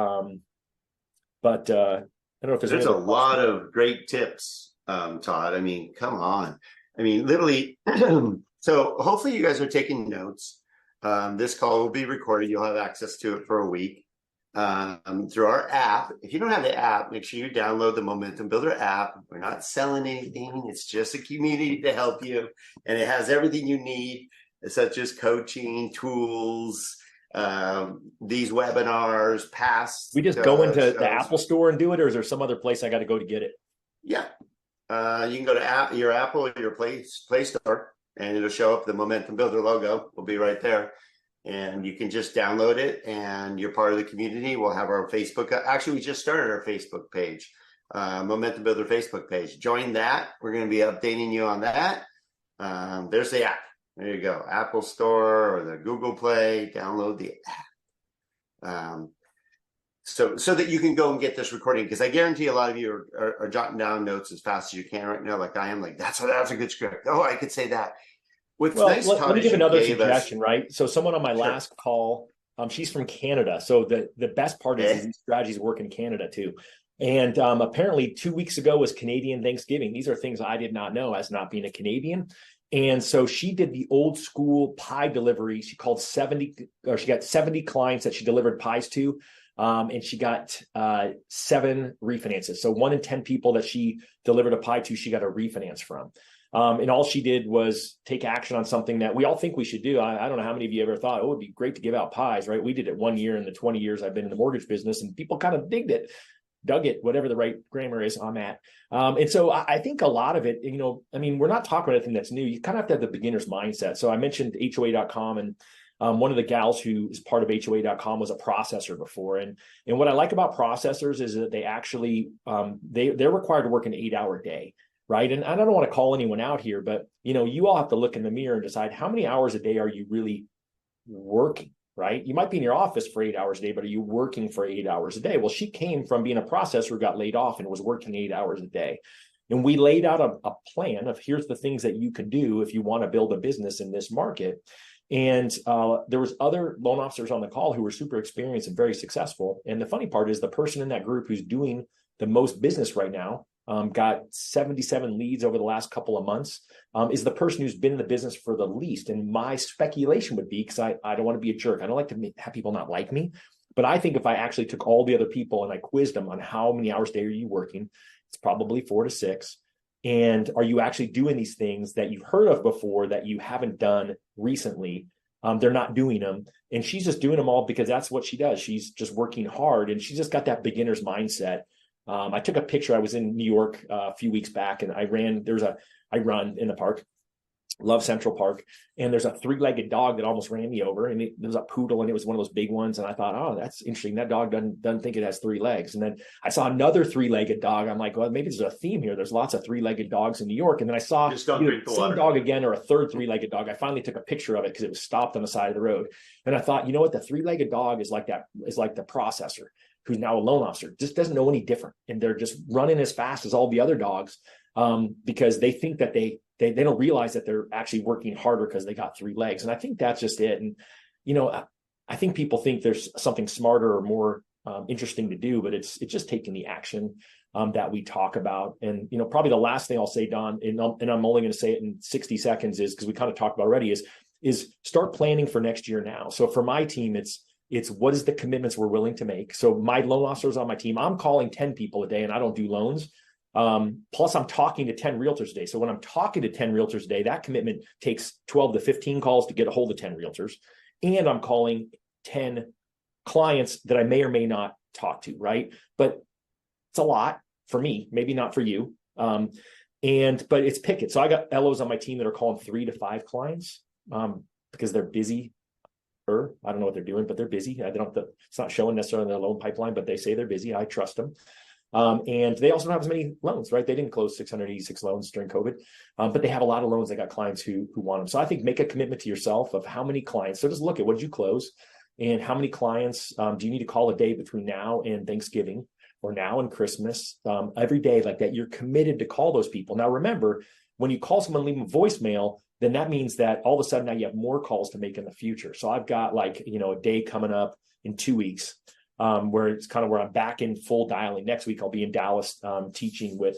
But I don't know if there's a lot of great tips, Todd. I mean, come on. I mean, literally. So hopefully you guys are taking notes. This call will be recorded. You'll have access to it for a week through our app. If you don't have the app, make sure you download the Momentum Builder app. We're not selling anything. It's just a community to help you. And it has everything you need, such as coaching, tools, these webinars, past. We just go into the Apple store and do it, or is there some other place I got to go to get it? Yeah. You can go to your Apple or your Play Store, and it'll show up. The Momentum Builder logo will be right there. And you can just download it, and you're part of the community. We'll have our Facebook. Actually, we just started our Facebook page, Momentum Builder Facebook page. Join that. We're going to be updating you on that. There's the app. There you go. Apple Store or the Google Play. Download the app. So that you can go and get this recording, because I guarantee a lot of you are jotting down notes as fast as you can right now, like I am. Like, that's a good script. Oh, I could say that. What's nice, Todd, let me give another suggestion, right? So someone on my last call, she's from Canada. So the best part is these strategies work in Canada too. And apparently 2 weeks ago was Canadian Thanksgiving. These are things I did not know as not being a Canadian. And so she did the old school pie delivery. She got 70 clients that she delivered pies to. And she got 7 refinances. So 1 in 10 people that she delivered a pie to, she got a refinance from. And all she did was take action on something that we all think we should do. I don't know how many of you ever thought, oh, it'd be great to give out pies, right? We did it 1 year in the 20 years I've been in the mortgage business, and people kind of dug it, whatever the right grammar is on that. And so I think a lot of it, we're not talking about anything that's new. You kind of have to have the beginner's mindset. So I mentioned HOA.com, and one of the gals who is part of HOA.com was a processor before. And what I like about processors is that they actually, they're required to work an 8-hour day. Right. And I don't want to call anyone out here, but, you all have to look in the mirror and decide how many hours a day are you really working, right? You might be in your office for 8 hours a day, but are you working for 8 hours a day? Well, she came from being a processor who got laid off and was working 8 hours a day. And we laid out a plan of here's the things that you can do if you want to build a business in this market. And there was other loan officers on the call who were super experienced and very successful. And the funny part is the person in that group who's doing the most business right now, got 77 leads over the last couple of months, is the person who's been in the business for the least. And my speculation would be, because I don't want to be a jerk, I don't like to have people not like me, but I think if I actually took all the other people and I quizzed them on how many hours a day are you working, it's probably 4 to 6. And are you actually doing these things that you've heard of before that you haven't done recently? They're not doing them. And she's just doing them all because that's what she does. She's just working hard, and she's just got that beginner's mindset. I took a picture. I was in New York a few weeks back, and I run in the park, love Central Park. And there's a 3-legged dog that almost ran me over, and it was a poodle, and it was one of those big ones. And I thought, oh, that's interesting. That dog doesn't think it has 3 legs. And then I saw another 3-legged dog. I'm like, well, maybe there's a theme here. There's lots of 3-legged dogs in New York. And then I saw the same dog again, or a third 3-legged dog. I finally took a picture of it because it was stopped on the side of the road. And I thought, you know what? The 3-legged dog is like the processor, who's now a loan officer, just doesn't know any different. And they're just running as fast as all the other dogs, because they think that they don't realize that they're actually working harder because they got 3 legs. And I think that's just it. And, I think people think there's something smarter or more interesting to do, but it's just taking the action that we talk about. And, probably the last thing I'll say, Don, and I'm only going to say it in 60 seconds, is because we kind of talked about already, is start planning for next year now. So for my team, it's what is the commitments we're willing to make. So my loan officers on my team, I'm calling 10 people a day, and I don't do loans. Plus I'm talking to 10 realtors a day. So when I'm talking to 10 realtors a day, that commitment takes 12 to 15 calls to get a hold of 10 realtors. And I'm calling 10 clients that I may or may not talk to, right? But it's a lot for me, maybe not for you. But it's picket. So I got LOs on my team that are calling 3 to 5 clients, because they're busy. I don't know what they're doing, but they're busy. It's not showing necessarily in their loan pipeline, but they say they're busy. I trust them. And they also don't have as many loans, right? They didn't close 686 loans during COVID, but they have a lot of loans. They got clients who want them. So I think make a commitment to yourself of how many clients. So just look at what did you close, and how many clients do you need to call a day between now and Thanksgiving, or now and Christmas, every day like that. You're committed to call those people. Now, remember, when you call someone, leave them a voicemail, then that means that all of a sudden now you have more calls to make in the future. So I've got a day coming up in 2 weeks, where it's kind of where I'm back in full dialing. Next week, I'll be in Dallas teaching with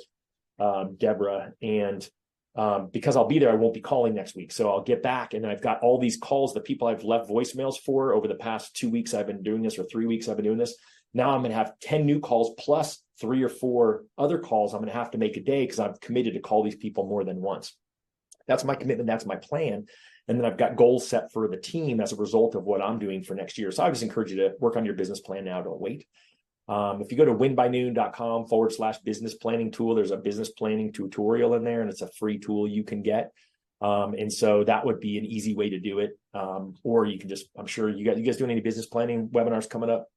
Deborah. And because I'll be there, I won't be calling next week. So I'll get back, and I've got all these calls, the people I've left voicemails for over the past 2 weeks I've been doing this, or 3 weeks I've been doing this. Now I'm going to have 10 new calls plus 3 or 4 other calls I'm going to have to make a day, because I'm committed to call these people more than once. That's my commitment. That's my plan. And then I've got goals set for the team as a result of what I'm doing for next year. So I just encourage you to work on your business plan now. Don't wait. If you go to winbynoon.com/business planning tool, there's a business planning tutorial in there, and it's a free tool you can get. And so that would be an easy way to do it. Or you can just, I'm sure you guys doing any business planning webinars coming up?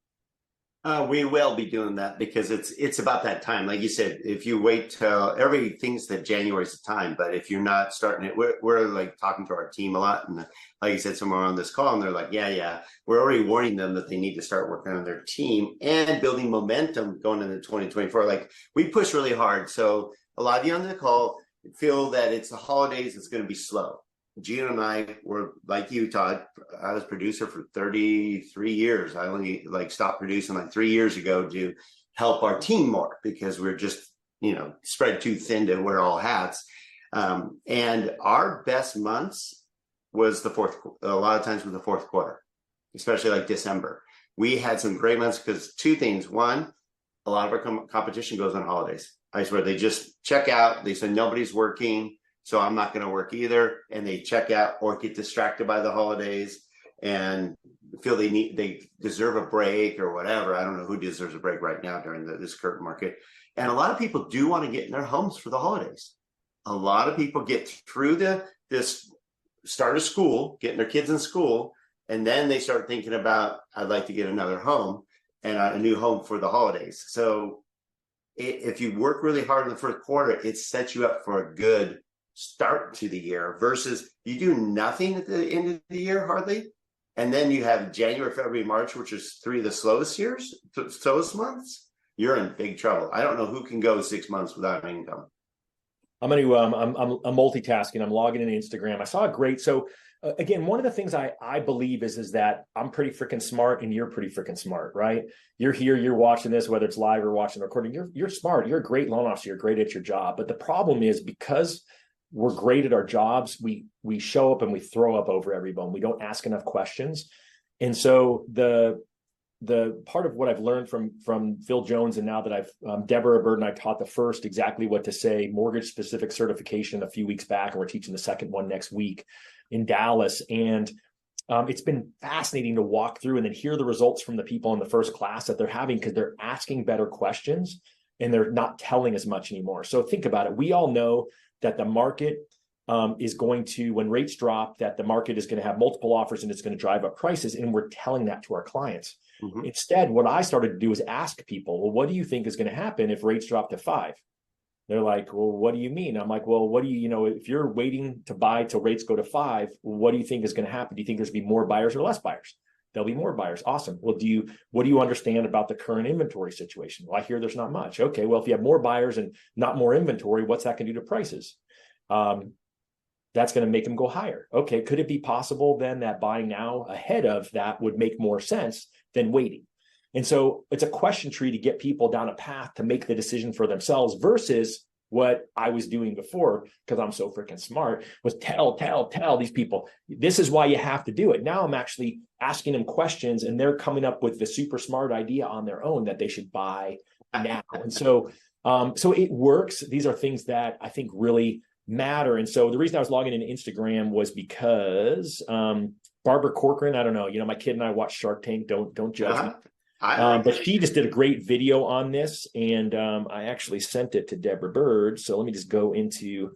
We will be doing that, because it's about that time. Like you said, if you wait till everybody thinks that January is the time, but if you're not starting it, we're like talking to our team a lot. And like you said, somewhere on this call, and they're like, yeah, we're already warning them that they need to start working on their team and building momentum going into 2024. Like, we push really hard. So a lot of you on the call feel that it's the holidays, it's going to be slow. Gina and I were like you, Todd. I was producer for 33 years. I only stopped producing 3 years ago to help our team more, because we're just, spread too thin to wear all hats. And our best months was a lot of times with the fourth quarter, especially like December. We had some great months because 2 things. One, a lot of our competition goes on holidays. I swear, they just check out. They say nobody's working. so I'm not going to work either. And they check out or get distracted by the holidays and feel they deserve a break or whatever. I don't know who deserves a break right now during this current market. And a lot of people do want to get in their homes for the holidays. A lot of people get through this start of school, getting their kids in school, and then they start thinking about, I'd like to get another home and a new home for the holidays. So if you work really hard in the first quarter, it sets you up for a good start to the year versus you do nothing at the end of the year hardly. And then you have January, February, March, which is 3 of the slowest months. You're in big trouble. I don't know who can go 6 months without an income. I'm going to, I'm multitasking. I'm logging in Instagram. I saw a great, so again, one of the things I believe is that I'm pretty freaking smart and you're pretty freaking smart, right? You're here, you're watching this, whether it's live or watching the recording, you're smart. You're a great loan officer. You're great at your job. But the problem is because we're great at our jobs, we show up and we throw up over everyone. We don't ask enough questions. And so the part of what I've learned from Phil Jones, and now that I've Deborah Bird and I taught the first exactly what to say mortgage specific certification a few weeks back, and we're teaching the second one next week in Dallas. And it's been fascinating to walk through and then hear the results from the people in the first class that they're having, because they're asking better questions and they're not telling as much anymore. So think about it. We all know that the market is going to, when rates drop, that the market is going to have multiple offers and it's going to drive up prices. And we're telling that to our clients. Mm-hmm. Instead, what I started to do is ask people, well, what do you think is going to happen if rates drop to 5? They're like, well, what do you mean? I'm like, well, what do you if you're waiting to buy till rates go to 5, what do you think is going to happen? Do you think there's going to be more buyers or less buyers? There'll be more buyers. Awesome. Well, what do you understand about the current inventory situation? Well, I hear there's not much. Okay. Well, if you have more buyers and not more inventory, what's that going to do to prices? That's going to make them go higher. Okay. Could it be possible then that buying now ahead of that would make more sense than waiting? And so it's a question tree to get people down a path to make the decision for themselves versus what I was doing before, because I'm so freaking smart, was tell these people, this is why you have to do it. Now I'm actually asking them questions and they're coming up with the super smart idea on their own that they should buy now. And so it works. These are things that I think really matter. And so the reason I was logging into Instagram was because Barbara Corcoran, I don't know, my kid and I watch Shark Tank. Don't judge me. But she just did a great video on this, and I actually sent it to Deborah Bird. So let me just go into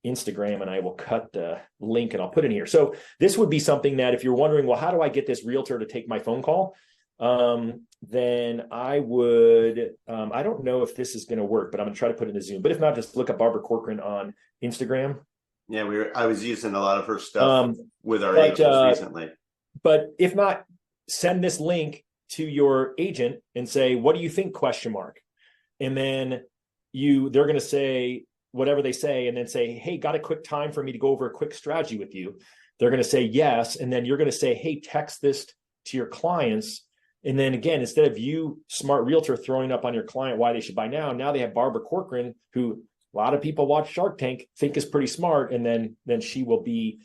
Instagram and I will cut the link and I'll put it in here. So this would be something that if you're wondering, well, how do I get this realtor to take my phone call? Then I would, I don't know if this is going to work, but I'm going to try to put it in a Zoom. But if not, just look up Barbara Corcoran on Instagram. Yeah, I was using a lot of her stuff with our agents recently. But if not, send this link to your agent and say, what do you think? ? And then they're going to say whatever they say, and then say, hey, got a quick time for me to go over a quick strategy with you? They're going to say yes. And then you're going to say, hey, text this to your clients. And then again, instead of you, smart realtor, throwing up on your client why they should buy now they have Barbara Corcoran, who a lot of people watch Shark Tank, think is pretty smart. And then she will be,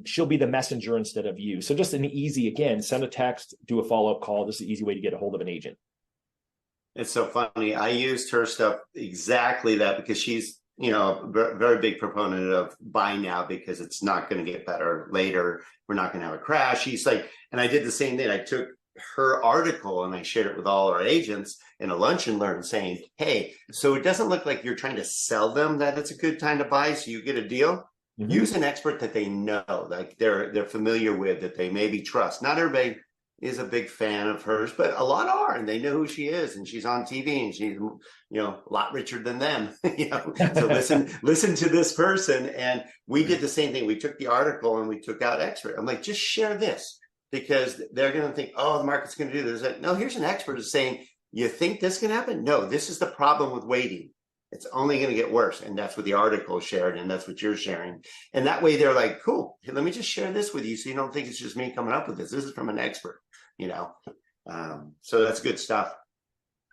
she'll be the messenger instead of you. So just an easy, again, send a text, do a follow-up call. This is an easy way to get a hold of an agent. It's so funny. I used her stuff exactly that because she's, a very big proponent of buy now because it's not going to get better later. We're not going to have a crash. She's like, and I did the same thing. I took her article and I shared it with all our agents in a lunch and learn, saying, hey, so it doesn't look like you're trying to sell them that it's a good time to buy so you get a deal. Mm-hmm. Use an expert that they know, like they're familiar with, that they maybe trust. Not everybody is a big fan of hers, but a lot are, and they know who she is, and she's on TV, and she's a lot richer than them. So listen to this person. And we did the same thing. We took the article and we took out expert. I'm like, just share this, because they're going to think, oh, the market's going to do this. No, here's an expert who's saying, you think this can happen? No, this is the problem with waiting. It's only going to get worse. And that's what the article shared. And that's what you're sharing. And that way they're like, cool, hey, let me just share this with you. So you don't think it's just me coming up with this. This is from an expert, so that's good stuff.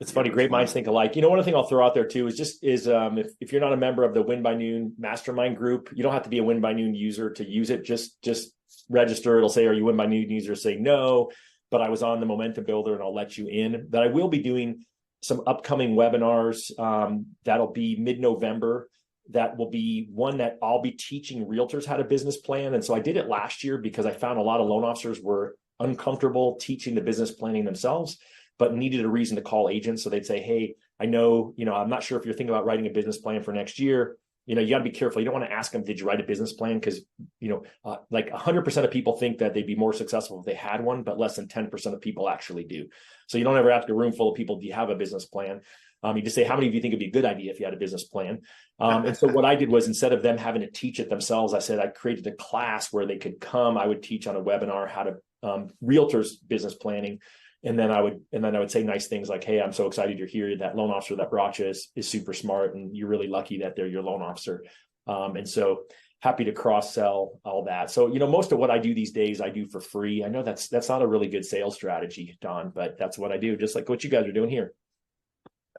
It's funny. Great minds think alike. One thing I'll throw out there too is if you're not a member of the Win by Noon mastermind group, you don't have to be a Win by Noon user to use it. Just register. It'll say, are you Win by Noon user? Say no, but I was on the Momentum Builder and I'll let you in. But I will be doing some upcoming webinars that'll be mid-November that will be one that I'll be teaching realtors how to business plan. And so I did it last year because I found a lot of loan officers were uncomfortable teaching the business planning themselves, but needed a reason to call agents. So they'd say, hey, I know, I'm not sure if you're thinking about writing a business plan for next year. You got to be careful. You don't want to ask them, did you write a business plan? Because, like 100% of people think that they'd be more successful if they had one, but less than 10% of people actually do. So you don't ever ask a room full of people, do you have a business plan? You just say, how many of you think it'd be a good idea if you had a business plan? And so what I did was, instead of them having to teach it themselves, I said I created a class where they could come. I would teach on a webinar how to realtors business planning. And then I would say nice things like, hey, I'm so excited you're here. That loan officer that brought you is super smart, and you're really lucky that they're your loan officer. And so happy to cross sell all that. So, most of what I do these days, I do for free. I know that's not a really good sales strategy, Don, but that's what I do, just like what you guys are doing here.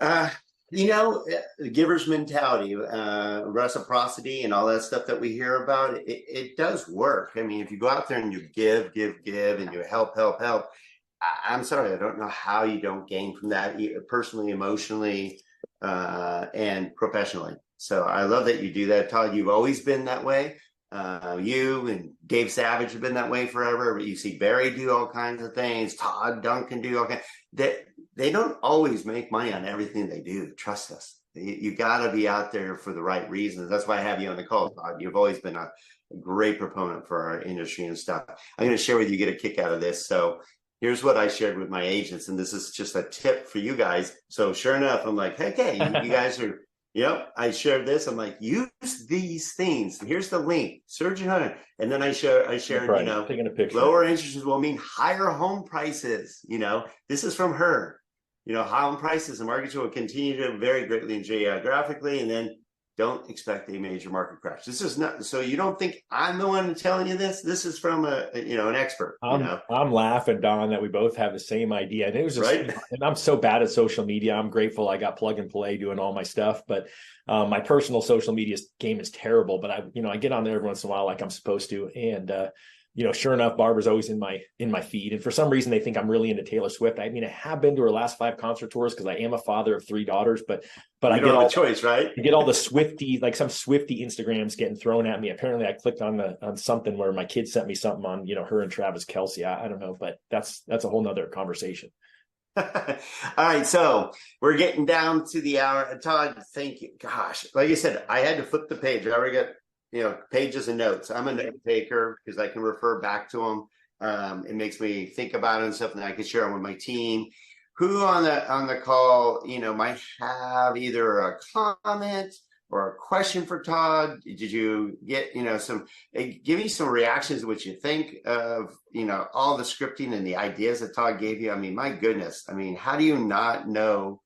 The giver's mentality, reciprocity, and all that stuff that we hear about, it does work. I mean, if you go out there and you give, and you help, I'm sorry, I don't know how you don't gain from that, personally, emotionally, and professionally. So I love that you do that, Todd. You've always been that way. You and Dave Savage have been that way forever. You see Barry do all kinds of things. Todd Duncan do all kinds. They don't always make money on everything they do. Trust us. You got to be out there for the right reasons. That's why I have you on the call, Todd. You've always been a great proponent for our industry and stuff. I'm going to share with you, get a kick out of this. So here's what I shared with my agents, and this is just a tip for you guys. So sure enough, I'm like, hey, you guys are, I shared this. I'm like, use these things. Here's the link, Surgeon Hunter. And then I shared, right. Taking a picture. Lower interest rates will mean higher home prices. This is from her. Home prices and markets will continue to vary greatly geographically, and then don't expect a major market crash. This is not, so you don't think I'm the one telling you this. This is from an expert. I'm laughing, Don, that we both have the same idea. And it was just, right. And I'm so bad at social media. I'm grateful I got plug and play doing all my stuff, but my personal social media game is terrible. But I get on there every once in a while like I'm supposed to, and sure enough, Barbara's always in my feed. And for some reason, they think I'm really into Taylor Swift. I mean, I have been to her last 5 concert tours because I am a father of 3 daughters. But I get all the choice, right? You get all the Swifty, like some Swifty Instagrams getting thrown at me. Apparently, I clicked on something where my kid sent me something on her and Travis Kelce. I don't know, but that's a whole nother conversation. All right, so we're getting down to the hour. Todd, thank you. Gosh, like I said, I had to flip the page. I already got pages and notes. I'm a note taker because I can refer back to them. It makes me think about it and stuff, and I can share them with my team. Who on the call, might have either a comment or a question for Todd? Did you get, give me some reactions to what you think of, all the scripting and the ideas that Todd gave you. I mean, my goodness. I mean, how do you not know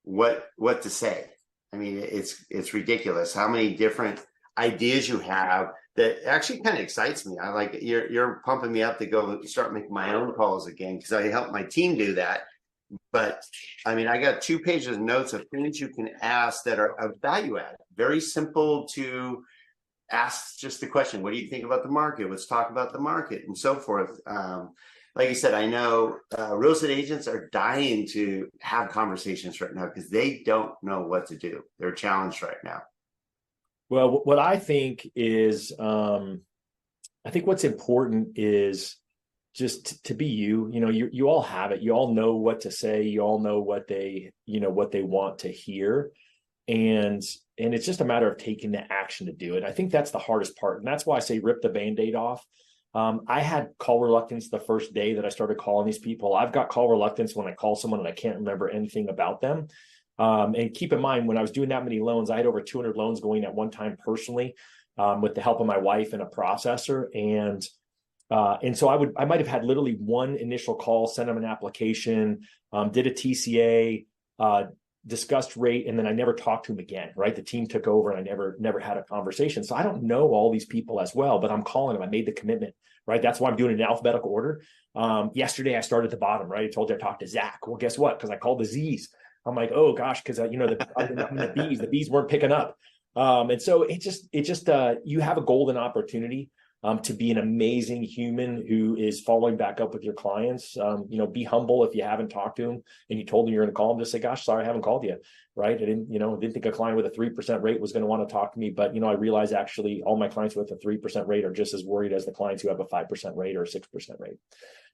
what to say? I mean, it's ridiculous how many different ideas you have that actually kind of excites me. I like you're pumping me up to go start making my own calls again because I help my team do that. But I mean, I got 2 pages of notes of things you can ask that are of value add. Very simple to ask just the question, what do you think about the market? Let's talk about the market and so forth. Like I said, I know real estate agents are dying to have conversations right now because they don't know what to do. They're challenged right now. Well, what I think is, I think what's important is just to be you. You all have it. You all know what to say. You all know what they want to hear, and it's just a matter of taking the action to do it. I think that's the hardest part, and that's why I say rip the Band-Aid off. I had call reluctance the first day that I started calling these people. I've got call reluctance when I call someone and I can't remember anything about them. And keep in mind, when I was doing that many loans, I had over 200 loans going at one time personally, with the help of my wife and a processor. And so I might have had literally one initial call, sent them an application, did a TCA, discussed rate, and then I never talked to him again, right? The team took over and I never had a conversation. So I don't know all these people as well, but I'm calling them. I made the commitment, right? That's why I'm doing it in alphabetical order. Yesterday I started at the bottom, right? I told you I talked to Zach. Well, guess what? Because I called the Z's. I'm like, oh gosh, because the bees weren't picking up. And so it just you have a golden opportunity to be an amazing human who is following back up with your clients. Be humble if you haven't talked to them and you told them you're going to call them. Just say, gosh, sorry, I haven't called you. Right. I didn't think a client with a 3% rate was going to want to talk to me. But, I realize actually all my clients with a 3% rate are just as worried as the clients who have a 5% rate or a 6% rate.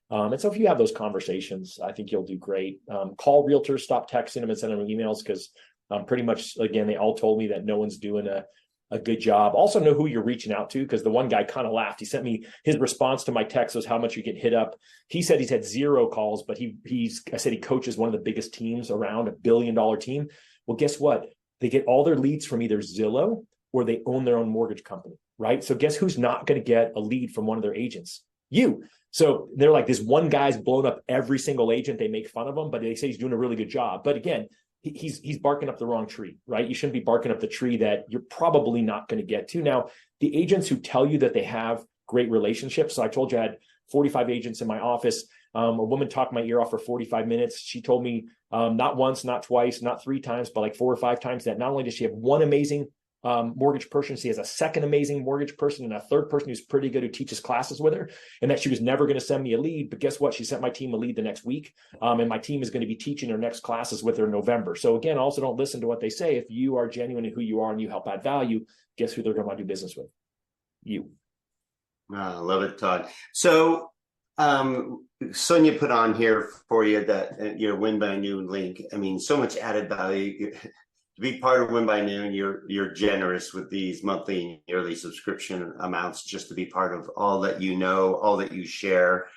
And so if you have those conversations, I think you'll do great. Call realtors, stop texting them and sending them emails, because pretty much, again, they all told me that no one's doing a good job. Also know who you're reaching out to, because the one guy kind of laughed. He sent me his response to my text was how much you get hit up. He said he's had 0 calls, but I said he coaches one of the biggest teams around, $1 billion team. Well, guess what? They get all their leads from either Zillow or they own their own mortgage company, right? So guess who's not going to get a lead from one of their agents? You. So they're like, this one guy's blown up every single agent. They make fun of him, but they say he's doing a really good job. But again, he's barking up the wrong tree, right? You shouldn't be barking up the tree that you're probably not going to get to. Now, the agents who tell you that they have great relationships. So I told you I had 45 agents in my office. A woman talked my ear off for 45 minutes. She told me not once, not twice, not 3 times, but like 4 or 5 times that not only does she have one amazing mortgage person, she has a second amazing mortgage person and a third person who's pretty good who teaches classes with her, and that she was never going to send me a lead. But guess what? She sent my team a lead the next week. And my team is going to be teaching her next classes with her in November. So again, also don't listen to what they say. If you are genuine in who you are and you help add value, guess who they're going to want to do business with? You. I love it, Todd. So Sonia put on here for you that your Win by Noon link. I mean, so much added value. To be part of Win by Noon, you're generous with these monthly and yearly subscription amounts just to be part of all that you know, all that you share.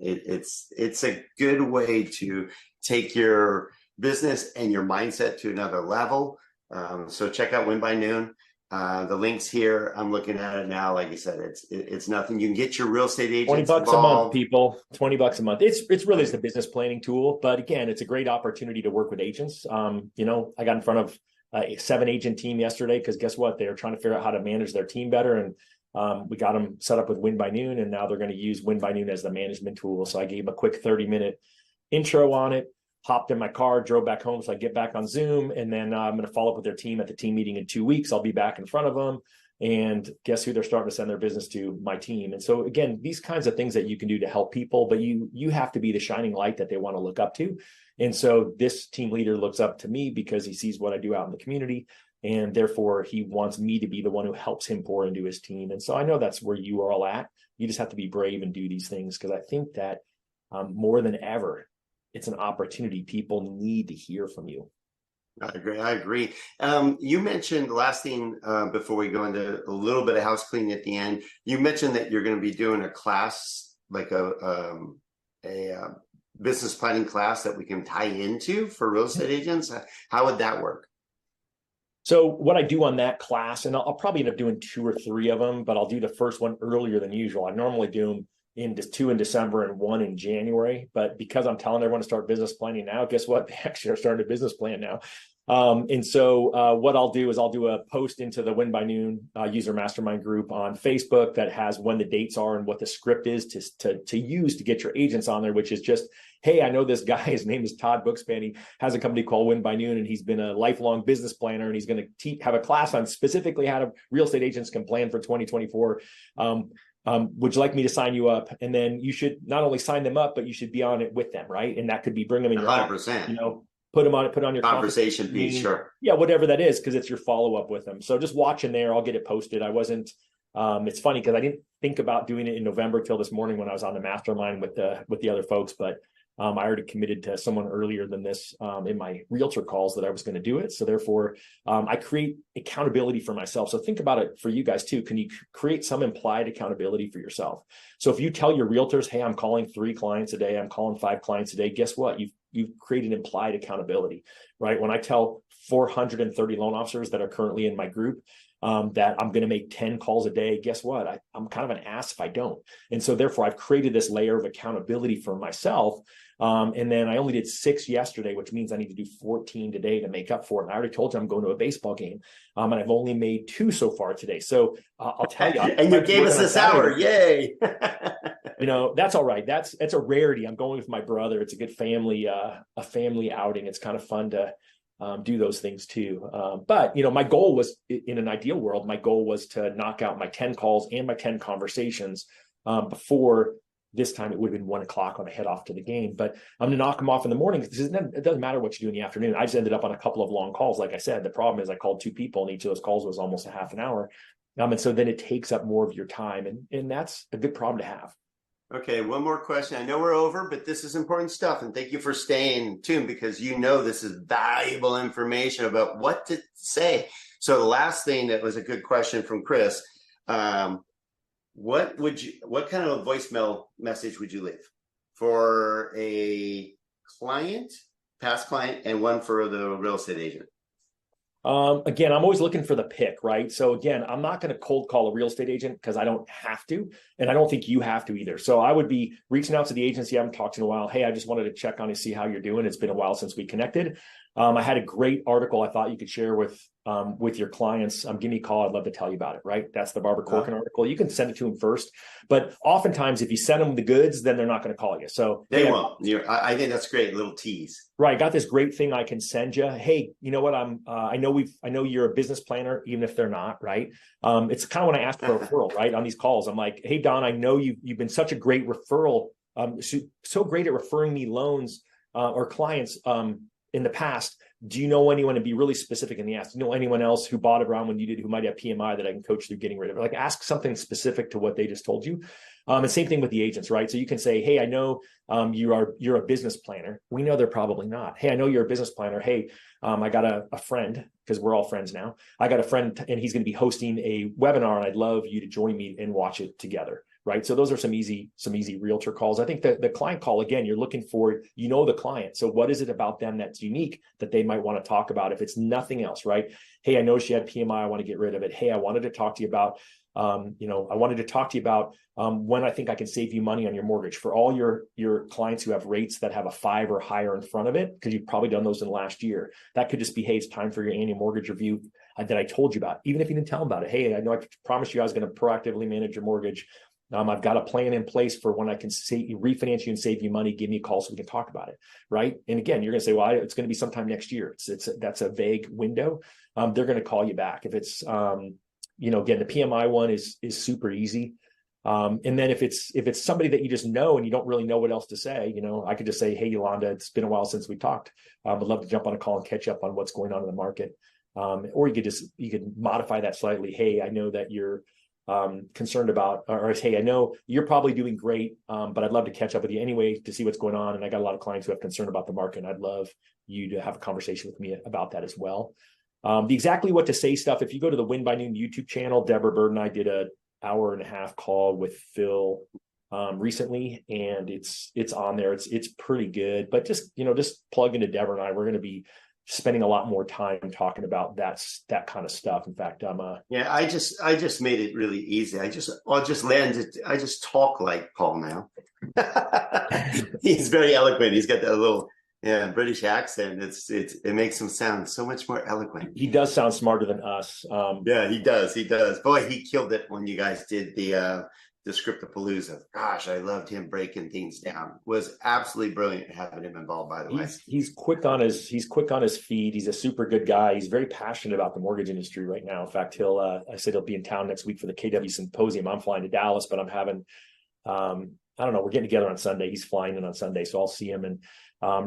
It's a good way to take your business and your mindset to another level. So check out Win by Noon. The link's here. I'm looking at it now. Like I said, it's nothing. You can get your real estate agents $20 involved. a month, people. $20 a month. It's really just a business planning tool. But again, it's a great opportunity to work with agents. I got in front of a 7-agent team yesterday because guess what? They're trying to figure out how to manage their team better. And we got them set up with Win by Noon, and now they're going to use Win by Noon as the management tool. So I gave them a quick 30-minute intro on it. Hopped in my car, drove back home so I get back on Zoom, and then I'm going to follow up with their team at the team meeting in 2 weeks. I'll be back in front of them, and guess who they're starting to send their business to? My team. And so again, these kinds of things that you can do to help people, but you have to be the shining light that they want to look up to. And so this team leader looks up to me because he sees what I do out in the community, and therefore he wants me to be the one who helps him pour into his team. And so I know that's where you are all at. You just have to be brave and do these things, because I think that more than ever, it's an opportunity. People need to hear from you. I agree. You mentioned the last thing before we go into a little bit of house cleaning at the end. You mentioned that you're going to be doing a class, like a business planning class that we can tie into for real estate agents. How would that work? So what I do on that class, and I'll probably end up doing 2 or 3 of them, but I'll do the first one earlier than usual. I normally do them in 2 in December and 1 in January. But because I'm telling everyone to start business planning now, guess what? They actually are starting a business plan now. And so what I'll do is I'll do a post into the Win by Noon user mastermind group on Facebook that has when the dates are and what the script is to use to get your agents on there, which is just, hey, I know this guy, his name is Todd Bookspan. He has a company called Win by Noon, and he's been a lifelong business planner, and he's going to have a class on specifically how real estate agents can plan for 2024. Would you like me to sign you up? And then you should not only sign them up, but you should be on it with them, right? And that could be bring them in your 100%. office, put them on it, put on your conversation piece, sure. Yeah, whatever that is, because it's your follow-up with them. So just watch in there. I'll get it posted. I wasn't, it's funny because I didn't think about doing it in November till this morning when I was on the mastermind with the other folks, but I already committed to someone earlier than this in my realtor calls that I was going to do it. So therefore, I create accountability for myself. So think about it for you guys too. Can you create some implied accountability for yourself? So if you tell your realtors, hey, I'm calling 3 clients a day, I'm calling 5 clients a day, guess what? You've created implied accountability, right? When I tell 430 loan officers that are currently in my group that I'm going to make 10 calls a day, guess what? I'm kind of an ass if I don't. And so therefore, I've created this layer of accountability for myself. And then I only did 6 yesterday, which means I need to do 14 today to make up for it. And I already told you I'm going to a baseball game, and I've only made 2 so far today. So I'll tell you. And you gave us this hour. Yay. That's all right. It's a rarity. I'm going with my brother. It's a good family outing. It's kind of fun to do those things too. But my goal was, in an ideal world, my goal was to knock out my 10 calls and my 10 conversations before this time. It would have been 1:00 when I head off to the game, but I'm going to knock them off in the morning because it doesn't matter what you do in the afternoon. I just ended up on a couple of long calls. Like I said, the problem is I called 2 people and each of those calls was almost a half an hour. And so then it takes up more of your time, and that's a good problem to have. Okay, one more question. I know we're over, but this is important stuff. And thank you for staying tuned, because this is valuable information about what to say. So the last thing that was a good question from Chris, what kind of a voicemail message would you leave for a client, past client, and one for the real estate agent? Again, I'm always looking for the pick, right? So again, I'm not going to cold call a real estate agent because I don't have to, and I don't think you have to either. So I would be reaching out to the agency I haven't talked to in a while. Hey, I just wanted to check on you, see how you're doing. It's been a while since we connected. I had a great article I thought you could share with your clients. Give me a call. I'd love to tell you about it, right? That's the Barbara Corcoran article. You can send it to them first, but oftentimes if you send them the goods, then they're not going to call you. So they won't. I think that's great. Little tease. Right. Got this great thing I can send you. Hey, you know what? I know you're a business planner, even if they're not, right? It's kind of when I asked for a referral, right? On these calls, I'm like, hey, Don, I know you've been such a great referral, so great at referring me loans or clients in the past. Do you know anyone, to be really specific in the ask, do you know anyone else who bought around when you did, who might have PMI that I can coach through getting rid of it? Like, ask something specific to what they just told you. And same thing with the agents, right? So you can say, hey, I know you're a business planner. We know they're probably not. Hey, I know you're a business planner. Hey, I got a friend, because we're all friends now. I got a friend and he's going to be hosting a webinar, and I'd love you to join me and watch it together. Right. So those are some easy realtor calls. I think that the client call, again, you're looking for, the client. So what is it about them that's unique that they might want to talk about if it's nothing else, right? Hey, I know she had PMI. I want to get rid of it. Hey, I wanted to talk to you about, when I think I can save you money on your mortgage. For all your clients who have rates that have a 5 or higher in front of it, because you've probably done those in the last year, that could just be, hey, it's time for your annual mortgage review that I told you about. Even if you didn't tell them about it. Hey, I know I promised you I was going to proactively manage your mortgage. I've got a plan in place for when I can refinance you and save you money. Give me a call so we can talk about it, right? And again, you're going to say, well, it's going to be sometime next year. That's a vague window. They're going to call you back. If it's, again, the PMI one is super easy. And then if it's somebody that you just know and you don't really know what else to say, I could just say, hey, Yolanda, it's been a while since we talked. I'd love to jump on a call and catch up on what's going on in the market. Or you could modify that slightly. Hey, I know that you're concerned about, or hey, I know you're probably doing great, but I'd love to catch up with you anyway to see what's going on. And I got a lot of clients who have concern about the market, and I'd love you to have a conversation with me about that as well. The exactly what to say stuff. If you go to the Win by Noon YouTube channel, Deborah Bird and I did an 1.5-hour call with Phil recently, and it's on there. It's pretty good, but just plug into Deborah and I. We're going to be spending a lot more time talking about that kind of stuff. In fact, I just made it really easy. I just talk like Paul now. He's very eloquent. He's got that little British accent. It makes him sound so much more eloquent. He does sound smarter than us. Yeah, he does. Boy, he killed it when you guys did the Scriptapalooza. Gosh, I loved him breaking things down. It was absolutely brilliant having him involved, by the way. He's quick on his feet. He's a super good guy. He's very passionate about the mortgage industry right now. In fact, I said he'll be in town next week for the KW Symposium. I'm flying to Dallas, but I'm having I don't know, we're getting together on Sunday. He's flying in on Sunday, so I'll see him, and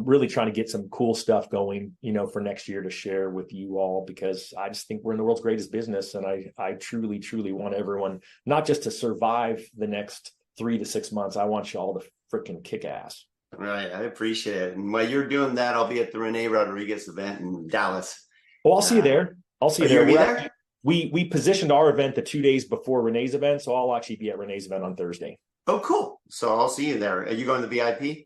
really trying to get some cool stuff going, for next year to share with you all, because I just think we're in the world's greatest business. And I truly, truly want everyone not just to survive the next 3 to 6 months. I want you all to freaking kick ass. Right. I appreciate it. And while you're doing that, I'll be at the Rene Rodriguez event in Dallas. Well, I'll see you there. I'll see you there. There? We positioned our event the 2 days before Renee's event, so I'll actually be at Renee's event on Thursday. Oh, cool. So I'll see you there. Are you going to the VIP?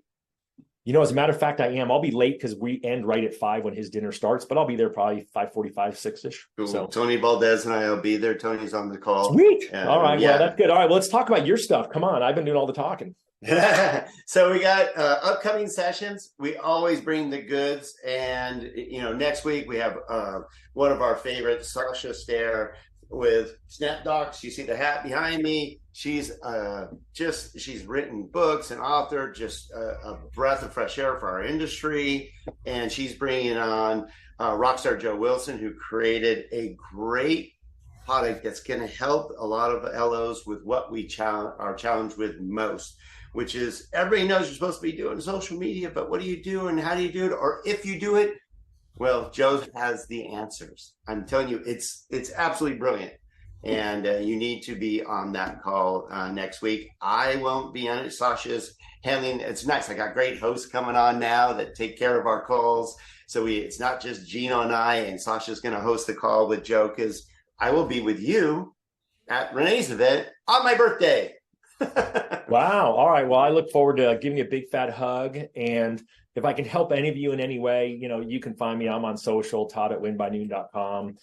As a matter of fact, I am. I'll be late because we end right at 5 when his dinner starts, but I'll be there probably 5:45, 6-ish. Cool. So Tony Valdez and I will be there. Tony's on the call. Sweet. All right. Yeah. Well, that's good. All right. Well, let's talk about your stuff. Come on. I've been doing all the talking. So we got upcoming sessions. We always bring the goods. And, next week we have one of our favorites, Sasha Stair, with Snap Docs. You see the hat behind me. She's she's written books and author, just a breath of fresh air for our industry. And she's bringing on Rockstar Joe Wilson, who created a great product that's going to help a lot of LOs with what we are challenged with most, which is everybody knows you're supposed to be doing social media, but what do you do and how do you do it? Or if you do it, well, Joe has the answers. I'm telling you, it's absolutely brilliant. And you need to be on that call next week. I won't be on it. Sasha's handling. It's nice. I got great hosts coming on now that take care of our calls. So it's not just Gino and I, and Sasha's going to host the call with Joe, because I will be with you at Renee's event on my birthday. Wow. All right. Well, I look forward to giving you a big fat hug. And if I can help any of you in any way, you can find me. I'm on social, todd@winbynoon.com.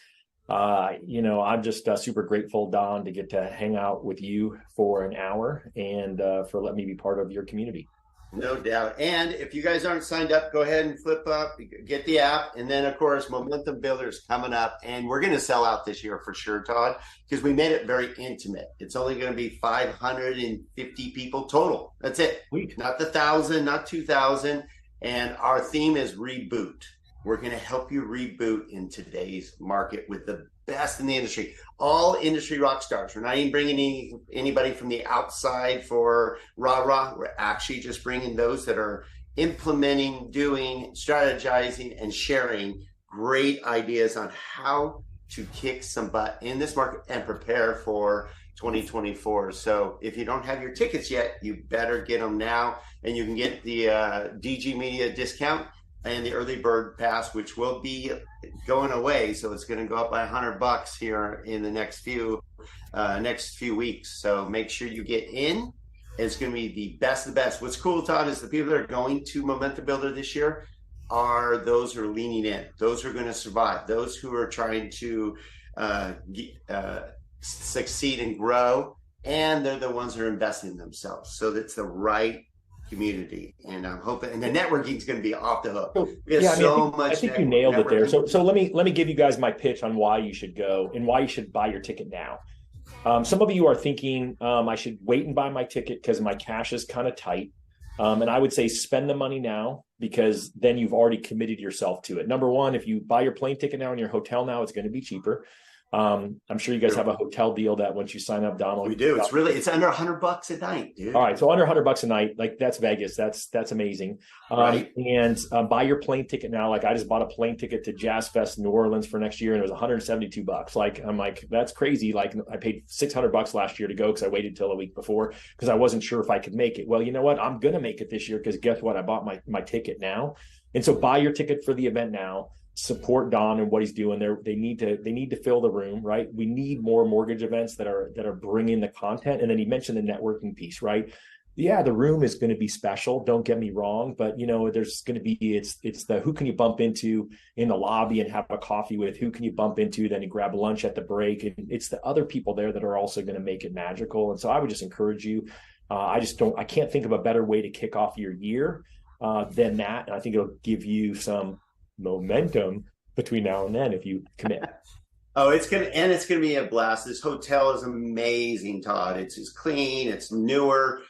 I'm just super grateful, Don, to get to hang out with you for an hour and for letting me be part of your community. No doubt. And if you guys aren't signed up, go ahead and flip up, get the app. And then, of course, Momentum Builders coming up. And we're going to sell out this year for sure, Todd, because we made it very intimate. It's only going to be 550 people total. That's it. Sweet. Not the 1,000, not 2,000. And our theme is reboot. We're going to help you reboot in today's market with the best in the industry. All industry rock stars. We're not even bringing anybody from the outside for rah-rah. We're actually just bringing those that are implementing, doing, strategizing, and sharing great ideas on how to kick some butt in this market and prepare for 2024. So if you don't have your tickets yet, you better get them now. And you can get the DG Media discount and the early bird pass, which will be going away. So it's going to go up by $100 here in the next few weeks. So make sure you get in. It's going to be the best of the best. What's cool, Todd, is the people that are going to Momentum Builder this year are those who are leaning in, those who are going to survive, those who are trying to succeed and grow. And they're the ones that are investing in themselves. So that's the right community, and I'm hoping, and the networking is going to be off the hook. I think you nailed it there. So let me give you guys my pitch on why you should go and why you should buy your ticket now. Some of you are thinking I should wait and buy my ticket because my cash is kind of tight, and I would say spend the money now, because then you've already committed yourself to it. Number one, if you buy your plane ticket now and your hotel now, it's going to be cheaper. I'm sure you guys have a hotel deal that once you sign up, Donald. We do. It's under $100 a night, dude. All right. So under $100 a night, like that's Vegas. That's amazing. Right. And buy your plane ticket now. Like I just bought a plane ticket to Jazz Fest New Orleans for next year, and it was $172. Like, I'm like, that's crazy. Like I paid $600 last year to go because I waited till a week before because I wasn't sure if I could make it. Well, you know what? I'm going to make it this year because guess what? I bought my ticket now. And so buy your ticket for the event now. Support Don and what he's doing there. They need to fill the room, right? We need more mortgage events that are bringing the content. And then he mentioned the networking piece, right? Yeah, the room is going to be special. Don't get me wrong, but there's going to be it's the who can you bump into in the lobby and have a coffee with? Who can you bump into then you grab lunch at the break? And it's the other people there that are also going to make it magical. And so I would just encourage you. I can't think of a better way to kick off your year than that. And I think it'll give you some momentum between now and then if you commit. Oh, it's gonna be a blast. This hotel is amazing, Todd. It's clean, it's newer,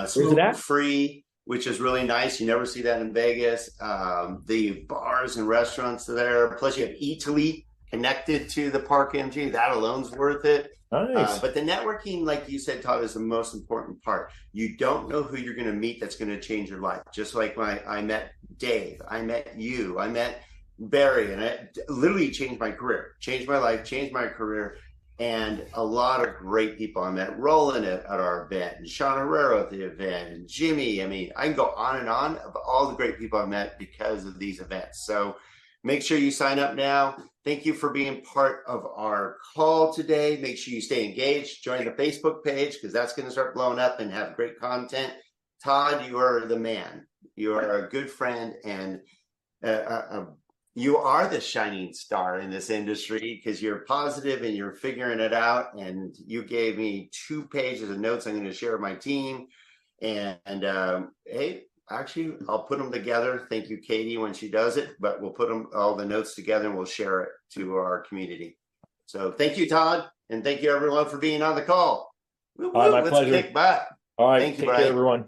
smoke free, which is really nice. You never see that in Vegas. The bars and restaurants are there. Plus you have Italy connected to the Park MG. That alone's worth it. Nice. But the networking, like you said, Todd, is the most important part. You don't know who you're going to meet that's going to change your life. Just like when I met Dave, I met you, I met Barry, and it literally changed my career, changed my life, changed my career. And a lot of great people. I met Roland at our event, and Sean Herrera at the event, and Jimmy. I mean, I can go on and on of all the great people I met because of these events. So make sure you sign up now. Thank you for being part of our call today. Make sure you stay engaged. Join the Facebook page because that's going to start blowing up and have great content. Todd, you are the man. You are a good friend, and you are the shining star in this industry because you're positive and you're figuring it out. And you gave me 2 pages of notes I'm going to share with my team. And hey, actually, I'll put them together. Thank you, Katie, when she does it. But we'll put all the notes together and we'll share it to our community. So thank you, Todd. And thank you everyone for being on the call. All right, my Let's pleasure. kick back. All right, Thank you, take care, buddy. everyone.